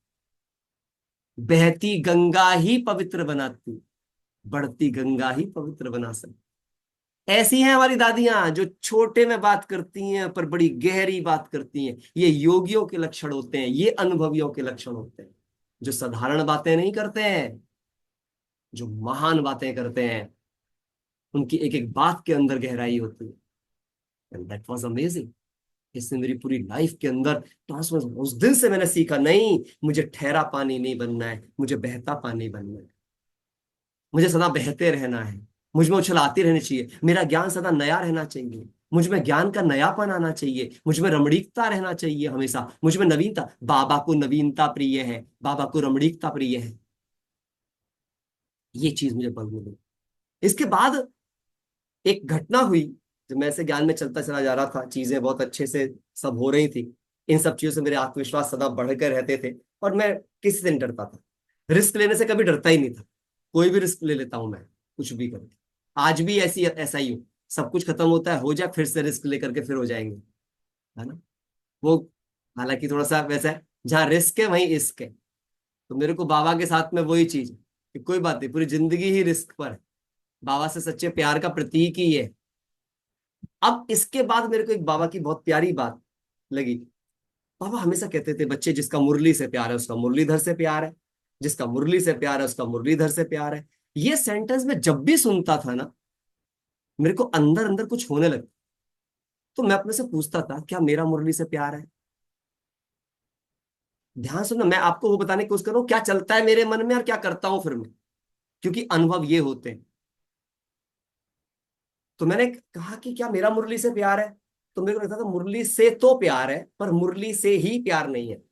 बहती गंगा ही पवित्र बनाती, बढ़ती गंगा ही पवित्र बना सकती। ऐसी हैं हमारी दादियां जो छोटे में बात करती हैं पर बड़ी गहरी बात करती हैं। ये योगियों के लक्षण होते हैं, ये अनुभवियों के लक्षण होते हैं, जो साधारण बातें नहीं करते हैं, जो महान बातें करते हैं, उनकी एक एक बात के अंदर गहराई होती है। And that was amazing. इसने मेरी पूरी लाइफ के अंदर ट्रांसफॉर्म, उस दिन से मैंने सीखा नहीं, मुझे ठहरा पानी नहीं बनना है, मुझे बहता पानी बनना है, मुझे सदा बहते रहना है, मुझ में उछल आती रहनी चाहिए, मेरा ज्ञान सदा नया रहना चाहिए, मुझ में ज्ञान का नयापन आना चाहिए, मुझ में रमणीकता रहना चाहिए, हमेशा मुझ में नवीनता। बाबा को नवीनता प्रिय है, बाबा को रमणीकता प्रिय है, ये चीज मुझे बल मिली। इसके बाद एक घटना हुई, जब मैं ऐसे ज्ञान में चलता चला जा रहा था, चीजें बहुत अच्छे से सब हो रही थी, इन सब चीजों से मेरे आत्मविश्वास सदा बढ़कर रहते थे, और मैं किसी से नहीं डरता था, रिस्क लेने से कभी डरता ही नहीं था। कोई भी रिस्क ले लेता हूं मैं, कुछ भी करके। आज भी ऐसा ही हूँ, सब कुछ खत्म होता है, हो जाए फिर से रिस्क लेकर के फिर हो जाएंगे, है ना। वो हालांकि थोड़ा सा वैसा है, जहाँ रिस्क है वहीं इश्क है। तो मेरे को बाबा के साथ में वही चीज है कि कोई बात नहीं, पूरी जिंदगी ही रिस्क पर है, बाबा से सच्चे प्यार का प्रतीक ही है। अब इसके बाद मेरे को एक बाबा की बहुत प्यारी बात लगी। बाबा हमेशा कहते थे बच्चे जिसका मुरली से प्यार है उसका मुरलीधर से प्यार है, जिसका मुरली से प्यार है उसका मुरलीधर से प्यार है। ये सेंटेंस में जब भी सुनता था ना, मेरे को अंदर अंदर कुछ होने लगता। तो मैं अपने से पूछता था क्या मेरा मुरली से प्यार है। ध्यान सुनना, मैं आपको वो बताने की कोशिश कर रहा हूं क्या चलता है मेरे मन में और क्या करता हूं फिर मैं, क्योंकि अनुभव ये होते हैं। तो मैंने कहा कि क्या मेरा मुरली से प्यार है, तो मेरे को लगता था मुरली से तो प्यार है पर मुरली से ही प्यार नहीं है,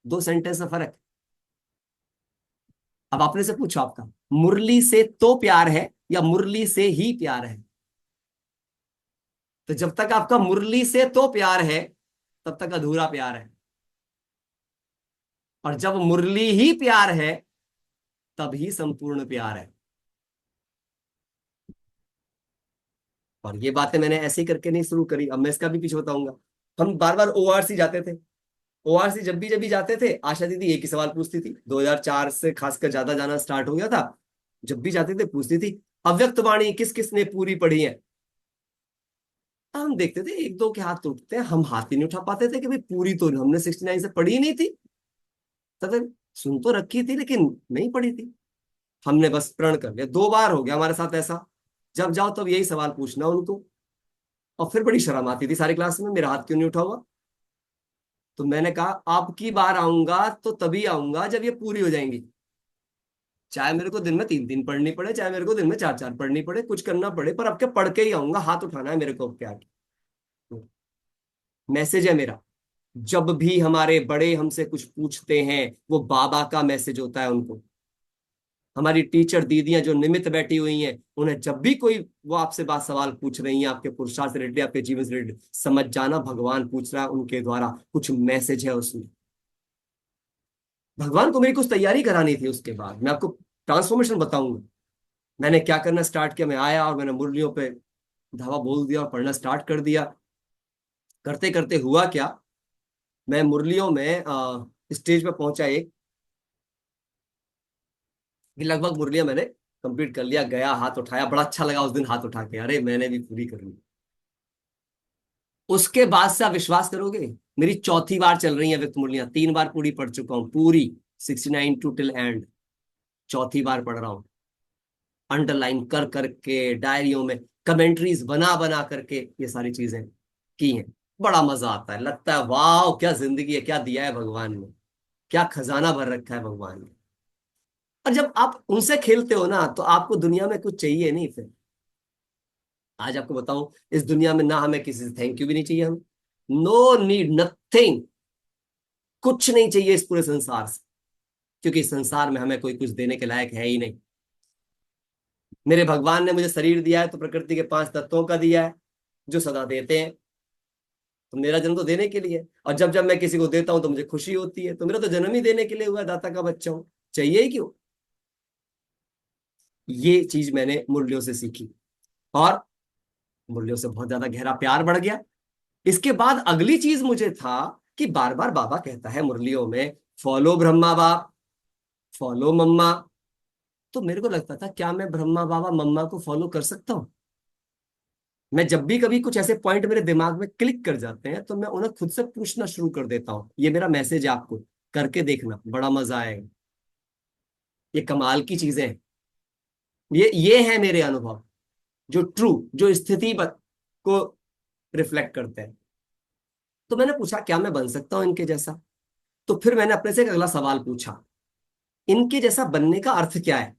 दो सेंटेंस का फर्क। अब आपने से पूछो आपका मुरली से तो प्यार है या मुरली से ही प्यार है। तो जब तक आपका मुरली से तो प्यार है तब तक अधूरा प्यार है, और जब मुरली ही प्यार है तब ही संपूर्ण प्यार है। और ये बातें मैंने ऐसे ही करके नहीं शुरू करी, अब मैं इसका भी पीछे बताऊंगा। हम बार बार ओआरसी जाते थे, ओआरसी जब भी जाते थे, आशा दीदी एक ही सवाल पूछती थी, 2004 से खासकर ज्यादा जाना स्टार्ट हो गया था। जब भी जाते थे पूछती थी अव्यक्त वाणी किस किस ने पूरी पढ़ी है। हम देखते थे एक दो के हाथ उठते हैं, हम हाथ ही नहीं उठा पाते थे कि भाई पूरी तो हमने 69 से पढ़ी ही नहीं थी, तब सुन तो रखी थी लेकिन नहीं पढ़ी थी। हमने बस प्रण कर लिया, 2 बार हो गया हमारे साथ ऐसा, जब जाओ तब यही सवाल पूछना उनको। और फिर बड़ी शर्म आती थी सारी क्लास में, मेरा हाथ क्यों नहीं उठा हुआ। तो मैंने कहा अब की बार आऊंगा तो तभी आऊंगा जब ये पूरी हो जाएंगी, चाहे मेरे को दिन में 3 3 पढ़नी पड़े, चाहे मेरे को दिन में 4 4 पढ़नी पड़े, कुछ करना पड़े, पर अब क्या पढ़ के ही आऊंगा, हाथ उठाना है मेरे को अब क्या। मैसेज है मेरा, जब भी हमारे बड़े हमसे कुछ पूछते हैं वो बाबा का मैसेज होता है उनको। हमारी टीचर दीदियां जो निमित्त बैठी हुई हैं, उन्हें जब भी कोई वो आपसे बात सवाल पूछ रही हैं आपके पुरुषार्थ से रिलेटेड, आपके जीवन से रिलेटेड, समझ जाना भगवान पूछ रहा है उनके द्वारा, कुछ मैसेज है उसमें। भगवान को मेरी कुछ तैयारी करानी थी। उसके बाद मैं आपको ट्रांसफॉर्मेशन बताऊंगा मैंने क्या करना स्टार्ट किया। मैं आया और मैंने मुरलियों पे धावा बोल दिया और पढ़ना स्टार्ट कर दिया। करते करते हुआ क्या, मैं मुरलियों में स्टेज पे पहुंचा एक, कि लगभग मुरलियां मैंने कंप्लीट कर लिया, गया हाथ उठाया, बड़ा अच्छा लगा उस दिन हाथ उठा के, अरे मैंने भी पूरी कर ली। उसके बाद से आप विश्वास करोगे, मेरी चौथी बार चल रही है व्यक्त मुरलियां, 3 बार पूरी पढ़ चुका हूँ, पूरी 69 टू टिल एंड, चौथी बार पढ़ रहा हूँ। अंडरलाइन कर करके, डायरियों में कमेंट्रीज बना बना करके ये सारी चीजें की हैं। बड़ा मजा आता है, लगता है वाह क्या जिंदगी है, क्या दिया है भगवान ने, क्या खजाना भर रखा है भगवान ने। और जब आप उनसे खेलते हो ना तो आपको दुनिया में कुछ चाहिए नहीं फिर। आज आपको बताऊं, इस दुनिया में ना हमें किसी से थैंक यू भी नहीं चाहिए, हमें नो नीड नथिंग, कुछ नहीं चाहिए इस पूरे संसार से, क्योंकि इस संसार में हमें कोई कुछ देने के लायक है ही नहीं। मेरे भगवान ने मुझे शरीर दिया है तो प्रकृति के 5 तत्वों का दिया है जो सदा देते हैं। तो मेरा जन्म तो देने के लिए है, और जब जब मैं किसी को देता हूं तो मुझे खुशी होती है, तो मेरा तो जन्म ही देने के लिए हुआ है, दाता का बच्चा हूं, चाहिए ही क्यों। ये चीज मैंने मूल्यों से सीखी, और मूल्यों से बहुत ज्यादा गहरा प्यार बढ़ गया। इसके बाद अगली चीज मुझे था कि बार बार बाबा कहता है मुरलियों में, फॉलो ब्रह्मा बाप, फॉलो मम्मा। तो मेरे को लगता था क्या मैं ब्रह्मा बाबा मम्मा को फॉलो कर सकता हूँ। मैं जब भी कभी कुछ ऐसे पॉइंट मेरे दिमाग में क्लिक कर जाते हैं तो मैं उन्हें खुद से पूछना शुरू कर देता हूँ। ये मेरा मैसेज है आपको, करके देखना, बड़ा मजा आएगा। ये कमाल की चीजें हैं, ये है मेरे अनुभव जो ट्रू, जो स्थिति को रिफ्लेक्ट करते हैं। तो मैंने पूछा क्या मैं बन सकता हूं इनके जैसा। तो फिर मैंने अपने से एक अगला सवाल पूछा, इनके जैसा बनने का अर्थ क्या है।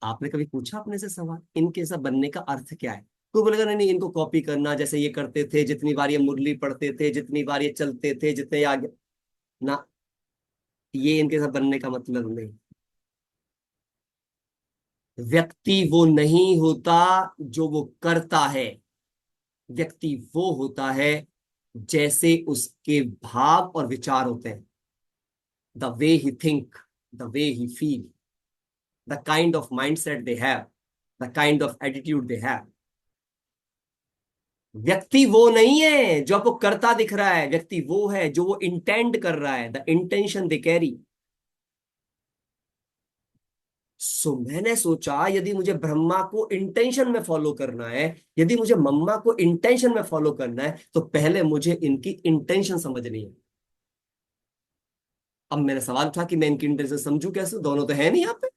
आपने कभी पूछा अपने से सवाल, इनके जैसा बनने का अर्थ क्या है। कोई बोलेगा नहीं नहीं, इनको कॉपी करना, जैसे ये करते थे, जितनी बार ये मुरली पढ़ते थे, जितनी बार ये चलते थे, जितने ये आगे ना, ये इनके साथ बनने का मतलब नहीं। व्यक्ति वो नहीं होता जो वो करता है, व्यक्ति वो होता है जैसे उसके भाव और विचार होते हैं। The way he think, the way he feel, the kind of mindset they have, the kind of attitude they have. व्यक्ति वो नहीं है जो आपको करता दिख रहा है, व्यक्ति वो है जो वो इंटेंड कर रहा है, द इंटेंशन दे कैरी। सो मैंने सोचा यदि मुझे ब्रह्मा को इंटेंशन में फॉलो करना है, यदि मुझे मम्मा को इंटेंशन में फॉलो करना है, तो पहले मुझे इनकी इंटेंशन समझनी है। अब मेरा सवाल था कि मैं इनकी इंटेंशन समझू कैसे, दोनों तो है नहीं यहाँ पे,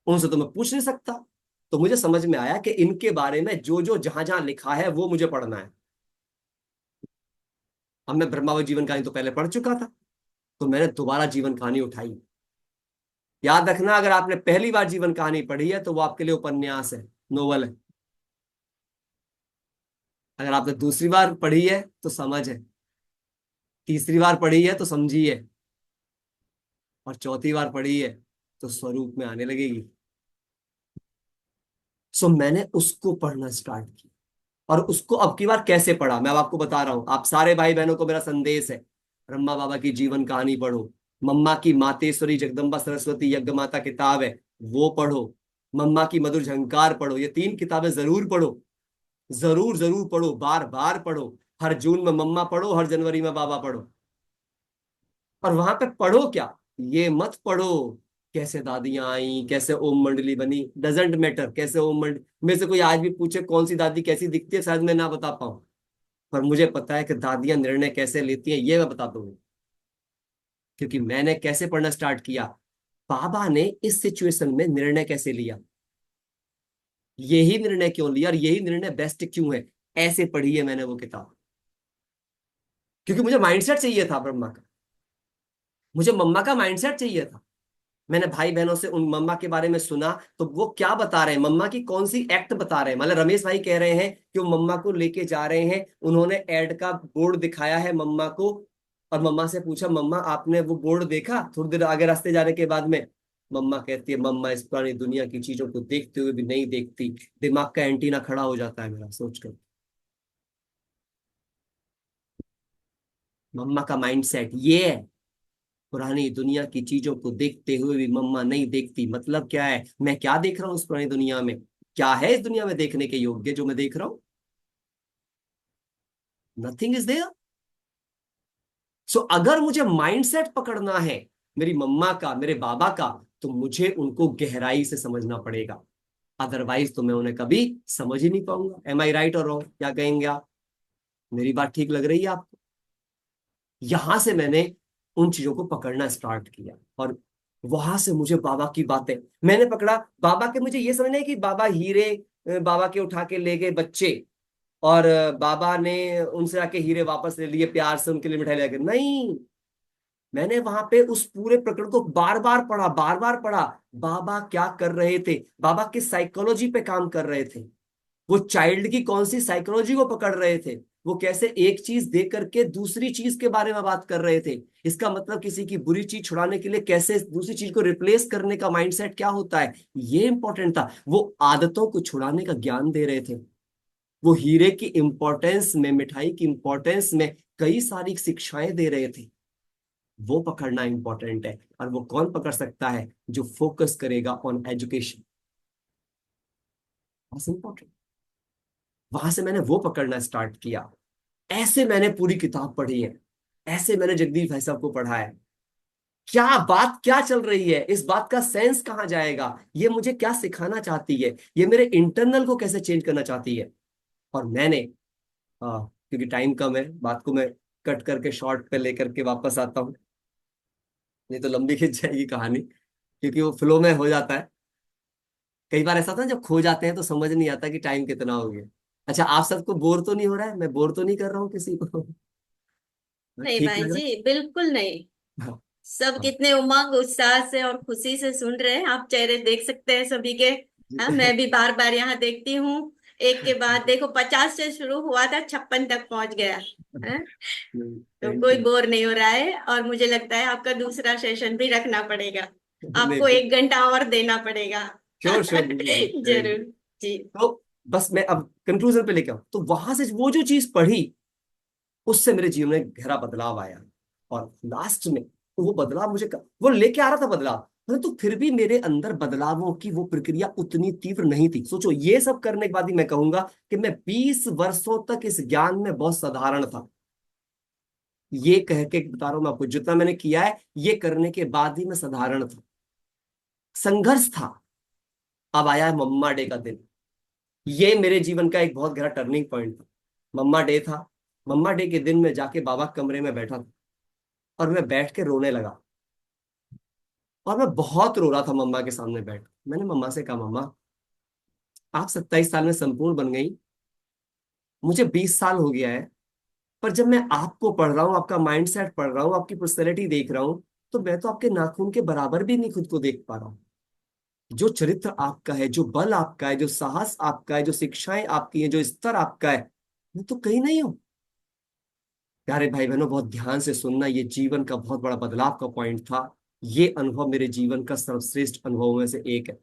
उनसे तो मैं पूछ नहीं सकता। तो मुझे समझ में आया कि इनके बारे में जो जो जहां जहां लिखा है वो मुझे पढ़ना है। अब मैं ब्रह्मा व जीवन कहानी तो पहले पढ़ चुका था, तो मैंने दोबारा जीवन कहानी उठाई। याद रखना, अगर आपने पहली बार जीवन कहानी पढ़ी है तो वो आपके लिए उपन्यास है, नोवेल है। अगर आपने दूसरी बार पढ़ी है तो समझ है, तीसरी बार पढ़ी है तो समझी है, और चौथी बार पढ़ी है तो स्वरूप में आने लगेगी। सो मैंने उसको पढ़ना स्टार्ट किया, और उसको अब की बार कैसे पढ़ा मैं अब आपको बता रहा हूं। आप सारे भाई बहनों को मेरा संदेश है, ब्रह्मा बाबा की जीवन कहानी पढ़ो, मम्मा की मातेश्वरी जगदम्बा सरस्वती यज्ञ माता किताब है वो पढ़ो, मम्मा की मधुर झंकार पढ़ो। ये 3 किताबें जरूर पढ़ो, जरूर जरूर पढ़ो, बार बार पढ़ो। हर जून में मम्मा पढ़ो, हर जनवरी में बाबा पढ़ो। और वहां पे पढ़ो क्या, ये मत पढ़ो कैसे दादियां आई, कैसे ओम मंडली बनी, डजेंट मैटर कैसे ओम मंडली। मेरे से कोई आज भी पूछे कौन सी दादी कैसी दिखती है, शायद मैं ना बता पाऊं, पर मुझे पता है कि दादियां निर्णय कैसे लेती हैं, ये मैं बता दूंगा। क्योंकि मैंने कैसे पढ़ना स्टार्ट किया, बाबा ने इस सिचुएशन में निर्णय कैसे लिया, यही निर्णय क्यों लिया, और यही निर्णय बेस्ट क्यों है, ऐसे पढ़ी है मैंने वो किताब। क्योंकि मुझे माइंडसेट चाहिए था ब्रह्मा का, मुझे मम्मा का माइंडसेट चाहिए था। मैंने भाई बहनों से उन मम्मा के बारे में सुना, तो वो क्या बता रहे हैं, मम्मा की कौन सी एक्ट बता रहे हैं। मतलब रमेश भाई कह रहे हैं कि वो मम्मा को लेके जा रहे हैं, उन्होंने एड का बोर्ड दिखाया है मम्मा को, और मम्मा से पूछा मम्मा आपने वो बोर्ड देखा, थोड़ी देर आगे रास्ते जाने के बाद में मम्मा कहती है मम्मा इस पुरानी दुनिया की चीजों को देखते हुए भी नहीं देखती। दिमाग का एंटीना खड़ा हो जाता है मेरा सोचकर। मम्मा का माइंडसेट ये है, पुरानी दुनिया की चीजों को देखते हुए भी मम्मा नहीं देखती। मतलब क्या है, मैं क्या देख रहा हूँ उस पुरानी दुनिया में, क्या है इस दुनिया में देखने के योग्य जो मैं देख रहा हूँ, नथिंग इज देयर। सो अगर मुझे माइंडसेट पकड़ना है मेरी मम्मा का, मेरे बाबा का, तो मुझे उनको गहराई से समझना पड़ेगा, अदरवाइज तो मैं उन्हें कभी समझ ही नहीं पाऊंगा। एम आई राइट और रॉन्ग, क्या कहेंगे आप, मेरी बात ठीक लग रही है आपको। यहां से मैंने उन चीजों को पकड़ना स्टार्ट किया, और वहां से मुझे बाबा की बातें मैंने पकड़ा। बाबा के मुझे ये समझना है कि बाबा हीरे बाबा के उठा के ले गए बच्चे, और बाबा ने उनसे आके हीरे वापस ले लिए, प्यार से उनके लिए मिठाई लेके, नहीं। मैंने वहां पे उस पूरे प्रकरण को बार बार पढ़ा। बाबा क्या कर रहे थे, बाबा किस साइकोलॉजी पे काम कर रहे थे, वो चाइल्ड की कौन सी साइकोलॉजी को पकड़ रहे थे, वो कैसे एक चीज दे करके दूसरी चीज के बारे में बात कर रहे थे। इसका मतलब किसी की बुरी चीज छुड़ाने के लिए कैसे दूसरी चीज को रिप्लेस करने का माइंडसेट क्या होता है, ये इंपॉर्टेंट था। वो आदतों को छुड़ाने का ज्ञान दे रहे थे। वो हीरे की इंपॉर्टेंस में, मिठाई की इंपॉर्टेंस में कई सारी शिक्षाएं दे रहे थे। वो पकड़ना इंपॉर्टेंट है। और वो कौन पकड़ सकता है, जो फोकस करेगा ऑन एजुकेशन। बस इंपॉर्टेंट। वहां से मैंने वो पकड़ना स्टार्ट किया। ऐसे मैंने पूरी किताब पढ़ी है, ऐसे मैंने जगदीश भाई साहब को पढ़ा है। क्या बात क्या चल रही है, इस बात का सेंस कहाँ जाएगा, ये मुझे क्या सिखाना चाहती है, ये मेरे इंटरनल को कैसे चेंज करना चाहती है। और मैंने क्योंकि टाइम कम है, बात को मैं कट करके शॉर्ट पे लेकर के वापस आता हूँ, नहीं तो लंबी खिंच जाएगी कहानी, क्योंकि वो फ्लो में हो जाता है। कई बार ऐसा होता है जब खो जाते हैं तो समझ नहीं आता कि टाइम कितना हो गया। अच्छा, आप सबको बोर तो नहीं हो रहा है, मैं बोर तो नहीं कर रहा हूँ किसी को? नहीं ठीक भाई लग जी, बिल्कुल नहीं। रहा है? सब हाँ, कितने उमंग उत्साह से और खुशी से सुन रहे हैं, आप चेहरे देख सकते हैं सभी के। हाँ, मैं भी बार बार यहाँ देखती हूँ। एक के बाद देखो, 50 से शुरू हुआ था, 56 तक पहुंच गया। हाँ? तो थैंक कोई यू। बोर नहीं हो रहा है, और मुझे लगता है आपका दूसरा सेशन भी रखना पड़ेगा। आपको नहीं, 1 घंटा और देना पड़ेगा। Sure sure. जरूर जी। तो बस मैं अब कंक्लूजन पे लेके आऊं, तो वहां से वो जो चीज पढ़ी, उससे मेरे जीवन में गहरा बदलाव आया। और लास्ट में तो वो बदलाव वो लेके आ रहा था बदलाव, परंतु फिर भी मेरे अंदर बदलावों की वो प्रक्रिया उतनी तीव्र नहीं थी। सोचो, ये सब करने के बाद ही मैं कहूंगा कि मैं 20 वर्षों तक इस ज्ञान में बहुत साधारण था। ये कह के बता रहा हूं मैं आपको, जितना मैंने किया है ये करने के बाद ही मैं साधारण था। संघर्ष था। अब आया है मम्मा डे का दिन। ये मेरे जीवन का एक बहुत गहरा टर्निंग पॉइंट था। मम्मा डे था। मम्मा डे के दिन में जाके बाबा के कमरे में बैठा था, और मैं बैठ के रोने लगा। और मैं बहुत रो रहा था मम्मा के सामने बैठ। मैंने मम्मा से कहा, मम्मा आप 27 साल में संपूर्ण बन गई, मुझे 20 साल हो गया है, पर जब मैं आपको पढ़ रहा हूँ, आपका माइंडसेट पढ़ रहा हूँ, आपकी पर्सनैलिटी देख रहा हूँ, तो मैं तो आपके नाखून के बराबर भी नहीं खुद को देख पा रहा हूँ। जो चरित्र आपका है, जो बल आपका है, जो साहस आपका है, जो शिक्षाएं आपकी हैं, जो स्तर आपका है, मैं तो कहीं नहीं हूँ। प्यारे भाई बहनों, बहुत ध्यान से सुनना, ये जीवन का बहुत बड़ा बदलाव का पॉइंट था। ये अनुभव मेरे जीवन का सर्वश्रेष्ठ अनुभवों में से एक है।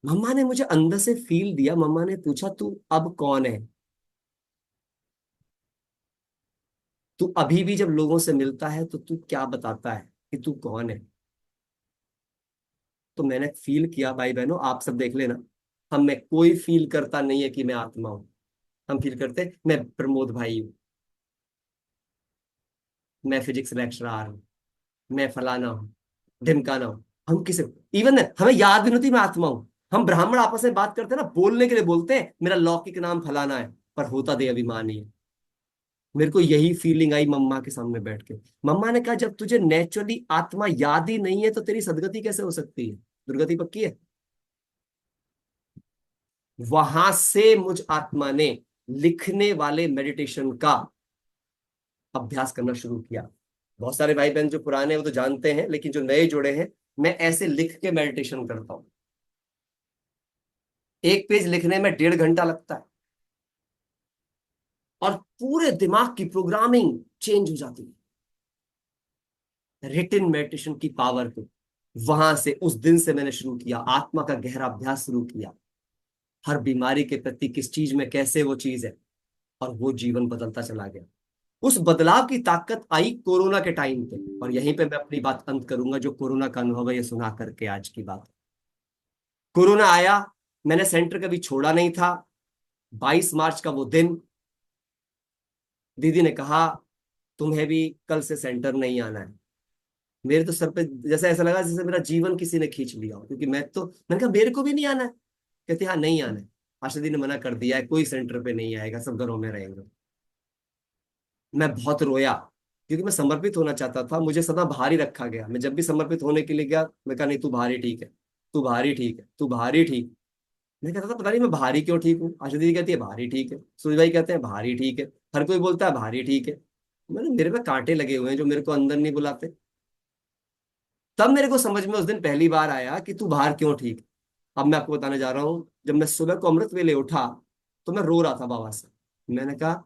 मम्मा ने मुझे अंदर से फील दिया। मम्मा ने पूछा, तू अब कौन है? तू अभी भी जब लोगों से मिलता है तो तू क्या बताता है कि तू कौन है? तो मैंने फील किया, भाई बहनों आप सब देख लेना, हम में कोई फील करता नहीं है कि मैं आत्मा हूं। हम फील करते मैं प्रमोद भाई हूँ, मैं फिजिक्स लेक्चरर हूँ, मैं फलाना हूँ, ढिमकाना हूँ। हम किसे, इवन हमें याद भी नहीं होती मैं आत्मा हूँ। हम ब्राह्मण आपस में बात करते हैं ना, बोलने के लिए बोलते हैं मेरा लौकिक नाम फलाना है, पर होता दे अभिमानी है। मेरे को यही फीलिंग आई मम्मा के सामने बैठ के। मम्मा ने कहा, जब तुझे नेचुरली आत्मा याद ही नहीं है तो तेरी सदगति कैसे हो सकती है? दुर्गति पक्की है। वहां से मुझ आत्मा ने लिखने वाले मेडिटेशन का अभ्यास करना शुरू किया। बहुत सारे भाई बहन जो पुराने हैं वो तो जानते हैं, लेकिन जो नए जुड़े हैं, मैं ऐसे लिख के मेडिटेशन करता हूं। एक पेज लिखने में 1.5 घंटा लगता है, और पूरे दिमाग की प्रोग्रामिंग चेंज हो जाती है रिटिन मेडिटेशन की पावर पे। वहां से उस दिन से मैंने शुरू किया, आत्मा का गहरा अभ्यास शुरू किया, हर बीमारी के प्रति किस चीज में कैसे वो चीज है, और वो जीवन बदलता चला गया। उस बदलाव की ताकत आई कोरोना के टाइम पे। और यहीं पे मैं अपनी बात अंत करूंगा, जो कोरोना का अनुभव है ये सुना करके आज की बात। कोरोना आया, मैंने सेंटर कभी छोड़ा नहीं था। 22 मार्च का वो दिन, दीदी ने कहा तुम्हें भी कल से सेंटर नहीं आना है। मेरे तो सर पे जैसे ऐसा लगा जैसे मेरा जीवन किसी ने खींच लिया हो, क्योंकि मैंने कहा मेरे को भी नहीं आना है। कहते हाँ नहीं आना है, आशा दी ने मना कर दिया है, कोई सेंटर पे नहीं आएगा, सब घरों में रहेंगे। मैं बहुत रोया, क्योंकि मैं समर्पित होना चाहता था। मुझे सदा भारी रखा गया। मैं जब भी समर्पित होने के लिए गया, मैं कहा नहीं तू भारी ठीक है, तू भारी ठीक है, तू भारी ठीक। मैं कहता था पता नहीं मैं भारी क्यों ठीक हूँ। आशा दीदी कहती है भारी ठीक है, सूरज भाई कहते हैं भारी ठीक है, हर कोई बोलता है भारी ठीक है। मैंने, मेरे पे कांटे लगे हुए हैं जो मेरे को अंदर नहीं बुलाते। तब मेरे को समझ में उस दिन पहली बार आया कि तू बाहर क्यों ठीक है। अब मैं आपको बताने जा रहा हूँ, जब मैं सुबह को अमृत वेले उठा तो मैं रो रहा था बाबा से। मैंने कहा,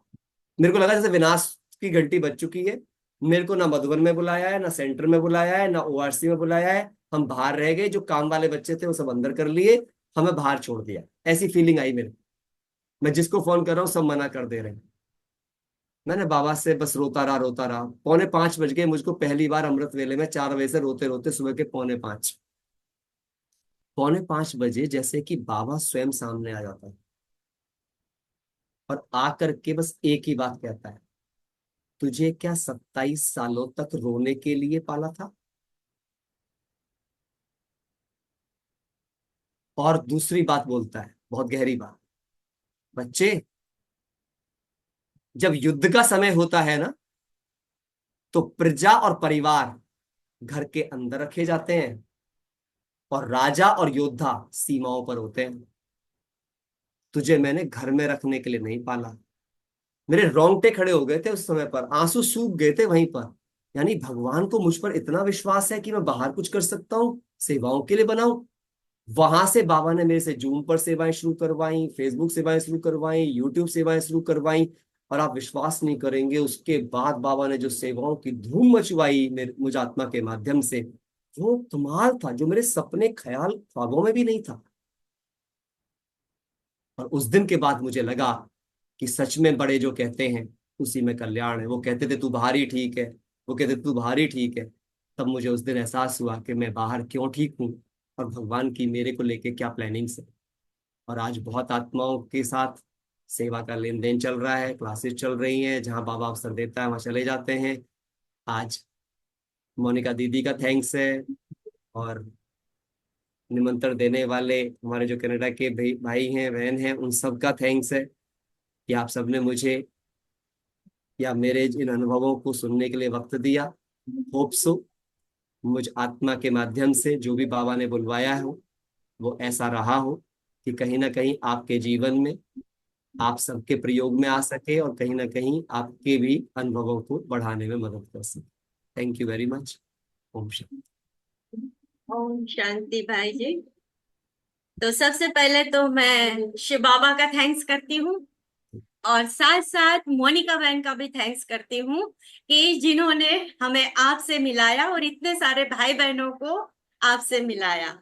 मेरे को लगा जैसे विनाश की घंटी बज चुकी है। मेरे को ना मधुबन में बुलाया है, ना सेंटर में बुलाया है, ना ओआरसी में बुलाया है। हम बाहर रह गए, जो काम वाले बच्चे थे वो सब अंदर कर लिए, हमें बाहर छोड़ दिया। ऐसी फीलिंग आई मेरे। मैं जिसको फोन कर रहा हूँ सब मना कर दे रहे हैं। मैंने बाबा से बस रोता रहा रोता रहा। 4:45 बज गए मुझको पहली बार अमृत वेले में, 4 बजे से रोते रोते सुबह के 4:45। 4:45 बजे जैसे कि बाबा स्वयं सामने आ जाता है और आकर के बस एक ही बात कहता है, तुझे क्या 27 सालों तक रोने के लिए पाला था? और दूसरी बात बोलता है, बहुत गहरी बात, बच्चे, जब युद्ध का समय होता है ना, तो प्रजा और परिवार घर के अंदर रखे जाते हैं और राजा और योद्धा सीमाओं पर होते हैं। तुझे मैंने घर में रखने के लिए नहीं पाला। मेरे रोंगटे खड़े हो गए थे उस समय पर, आंसू सूख गए थे वहीं पर। यानी भगवान को मुझ पर इतना विश्वास है कि मैं बाहर कुछ कर सकता हूँ, सेवाओं के लिए बनाऊं। वहां से बाबा ने मेरे से जूम पर सेवाएं शुरू करवाई, फेसबुक सेवाएं शुरू करवाई, यूट्यूब सेवाएं शुरू करवाई। और आप विश्वास नहीं करेंगे, उसके बाद बाबा ने जो सेवाओं की धूम मचवाई मेरे मुझ आत्मा के माध्यम से, वो कमाल था, जो मेरे सपने ख्याल ख्वाबों में भी नहीं था। और उस दिन के बाद मुझे लगा कि सच में बड़े जो कहते हैं उसी में कल्याण है। वो कहते थे तू बाहर ही ठीक है, वो कहते थे तू बाहर ही ठीक है। तब मुझे उस दिन एहसास हुआ कि मैं बाहर क्यों ठीक हूँ और भगवान की मेरे को लेके क्या प्लानिंग्स है। और आज बहुत आत्माओं के साथ सेवा का लेन देन चल रहा है, क्लासेस चल रही हैं, जहाँ बाबा अवसर देता है वहाँ चले जाते हैं। आज मोनिका दीदी का थैंक्स है, और निमंत्रण देने वाले हमारे जो कनाडा के भाई भाई हैं बहन हैं, उन सबका थैंक्स है कि आप सबने मुझे या मेरे इन अनुभवों को सुनने के लिए वक्त दिया। होप सो मुझ आत्मा के माध्यम से जो भी बाबा ने बुलवाया हो वो ऐसा रहा हो कि कहीं ना कहीं आपके जीवन में आप सबके प्रयोग में आ सके और कहीं ना कहीं आपके भी अनुभवों को बढ़ाने में मदद कर सके। Thank you very much. Om Shanti. Om Shanti भाई जी। तो सबसे पहले तो मैं शिव बाबा का थैंक्स करती हूँ, और साथ साथ मोनिका बहन का भी थैंक्स करती हूँ कि जिन्होंने हमें आपसे मिलाया और इतने सारे भाई बहनों को आपसे मिलाया।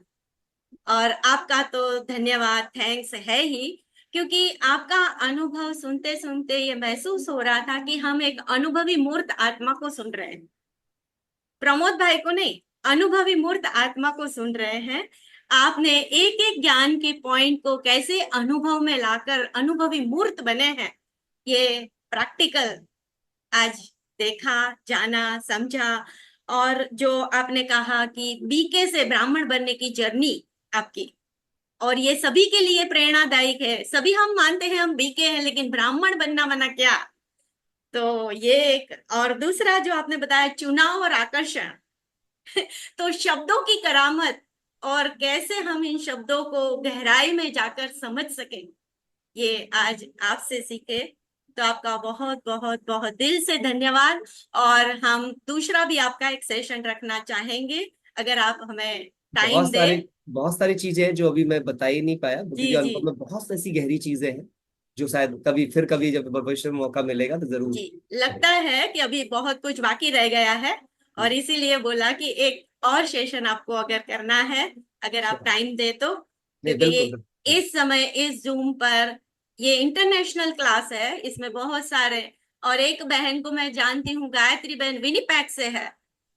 और आपका तो धन्यवाद, थैंक्स है ही, क्योंकि आपका अनुभव सुनते सुनते ये महसूस हो रहा था कि हम एक अनुभवी मूर्त आत्मा को सुन रहे हैं। प्रमोद भाई को नहीं, अनुभवी मूर्त आत्मा को सुन रहे हैं। आपने एक एक ज्ञान के पॉइंट को कैसे अनुभव में लाकर अनुभवी मूर्त बने हैं, ये प्रैक्टिकल आज देखा, जाना, समझा। और जो आपने कहा कि बीके से ब्राह्मण बनने की जर्नी आपकी, और ये सभी के लिए प्रेरणादायक है। सभी हम मानते हैं हम बीके हैं, लेकिन ब्राह्मण बनना मना क्या। तो ये एक, और दूसरा जो आपने बताया चुनाव और आकर्षण, तो शब्दों की करामत और कैसे हम इन शब्दों को गहराई में जाकर समझ सकें, ये आज आपसे सीखे। तो आपका बहुत बहुत बहुत दिल से धन्यवाद। और हम दूसरा भी आपका एक सेशन रखना चाहेंगे, अगर आप हमें टाइम बहुत सारी दें। बहुत सारी चीजें हैं जो अभी मैं बता ही नहीं पाया। मुझे जी जो जी अनुभव में बहुत ऐसी गहरी चीजें हैं जो शायद कभी जब भविष्य में मौका मिलेगा तो जरूर जी, लगता करेंगे। है कि अभी बहुत कुछ बाकी रह गया है, और इसीलिए बोला कि एक और सेशन आपको अगर करना है, अगर आप Sure. टाइम दे तो। नहीं, क्योंकि बिल्कुल ये बिल्कुल। इस समय इस जूम पर ये इंटरनेशनल क्लास है, इसमें बहुत सारे, और एक बहन को मैं जानती हूँ, गायत्री बहन विनीपेग से है।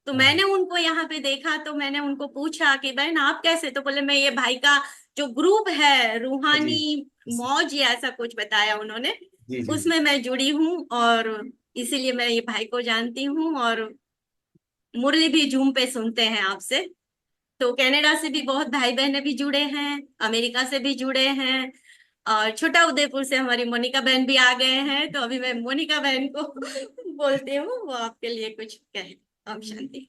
तो हाँ, मैंने उनको यहाँ पे देखा, तो मैंने उनको पूछा कि बहन आप कैसे, तो बोले मैं ये भाई का जो ग्रुप है जी रूहानी मौज या ऐसा कुछ बताया उन्होंने, जी जी जी। उसमें मैं जुड़ी हूँ, और इसीलिए मैं ये भाई को जानती हूँ। और मुरली भी जूम पे सुनते हैं आपसे। तो कनाडा से भी बहुत भाई बहन भी जुड़े हैं, अमेरिका से भी जुड़े हैं, और छोटा उदयपुर से हमारी मोनिका बहन भी आ गए हैं। तो अभी मैं मोनिका बहन को बोलती हूँ, वो आपके लिए कुछ कहे। ओम शांति।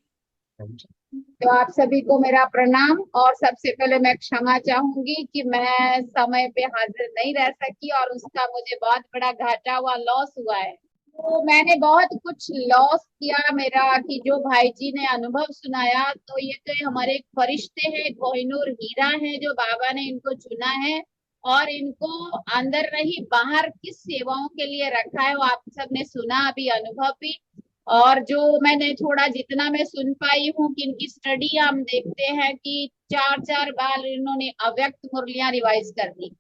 तो आप सभी को मेरा प्रणाम। और सबसे पहले मैं क्षमा चाहूंगी कि मैं समय पे हाजिर नहीं रह सकी और उसका मुझे बहुत बड़ा घाटा हुआ, लॉस हुआ है। तो मैंने बहुत कुछ लॉस किया मेरा, कि जो भाई जी ने अनुभव सुनाया, तो ये तो हमारे एक फरिश्ते हैं, कोहिनूर हीरा है, जो बाबा ने इनको चुना है और इनको अंदर नहीं बाहर किस सेवाओं के लिए रखा है वो आप सबने सुना अभी अनुभव भी। और जो मैंने थोड़ा जितना मैं सुन पाई हूँ कि इनकी स्टडी हम देखते हैं कि चार चार बार इन्होंने अव्यक्त मुरलियां रिवाइज कर दी।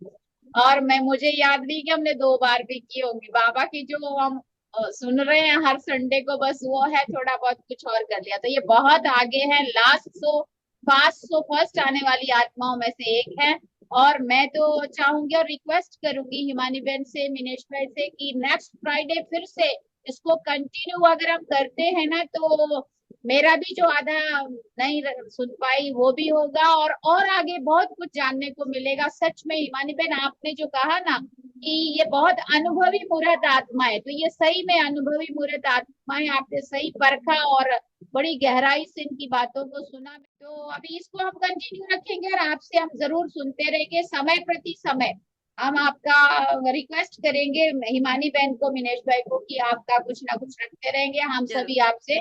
और मैं मुझे याद नहीं कि हमने 2 बार भी की होंगी। बाबा की जो हम सुन रहे हैं हर संडे को, बस वो है, थोड़ा बहुत कुछ और कर लिया। तो ये बहुत आगे है, last so fast so first आने वाली आत्माओं में से एक है। और मैं तो चाहूंगी और रिक्वेस्ट करूंगी हिमानी बहन से, मिनेश भाई से, कि नेक्स्ट फ्राइडे फिर से इसको कंटिन्यू अगर हम करते हैं ना, तो मेरा भी जो आधा नहीं सुन पाई वो भी होगा, और आगे बहुत कुछ जानने को मिलेगा। सच में हिमानी बहन आपने जो कहा ना कि ये बहुत अनुभवी मूर्त आत्मा है, तो ये सही में अनुभवी मूर्त आत्मा है। आपने सही परखा और बड़ी गहराई से इनकी बातों को सुना। तो अभी इसको हम कंटिन्यू रखेंगे और आपसे हम जरूर सुनते रहेंगे समय प्रति समय। हम आपका रिक्वेस्ट करेंगे हिमानी बहन को, मिनेश भाई को, कि आपका कुछ ना कुछ रखते रहेंगे। हम जरूर। सभी आपसे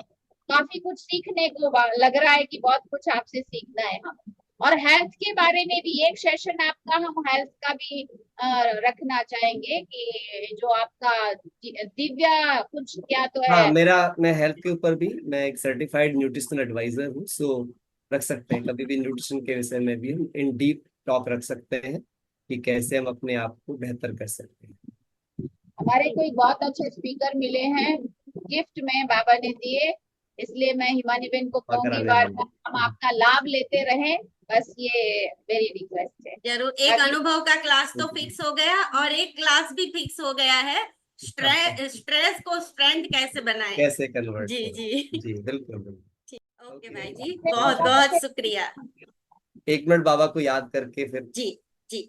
काफी कुछ सीखने को लग रहा है कि बहुत कुछ आपसे सीखना है हमें। और हेल्थ के बारे में भी एक सेशन आपका हम हेल्थ का भी रखना चाहेंगे, कि जो आपका दिव्या कुछ क्या तो हाँ, है। मैं हेल्थ के ऊपर भी मैं एक सर्टिफाइड न्यूट्रिशनल एडवाइजर हूँ, सो रख सकते हैं कभी भी न्यूट्रिशन के विषय में भी हम इन डीप टॉक रख सकते हैं कि कैसे हम अपने आप को बेहतर कर सकते हैं। हमारे कोई बहुत अच्छे स्पीकर मिले हैं, गिफ्ट में बाबा ने दिए, इसलिए मैं हिमानी बहन को अगर कहूंगी आने बार वाले बार हम आपका लाभ लेते रहें। बस ये मेरी रिक्वेस्ट है। जरूर। एक बाकी अनुभव का क्लास तो फिक्स हो गया और एक क्लास भी फिक्स हो गया है, स्ट्रेस को स्ट्रेंथ कैसे बनाए। कैसे कन्वर्ट जी करें। जी। जी बिल्कुल बिल्कुल। ओके ओके, भाई जी, बहुत बाबा बहुत से शुक्रिया। 1 मिनट बाबा को याद करके फिर जी जी।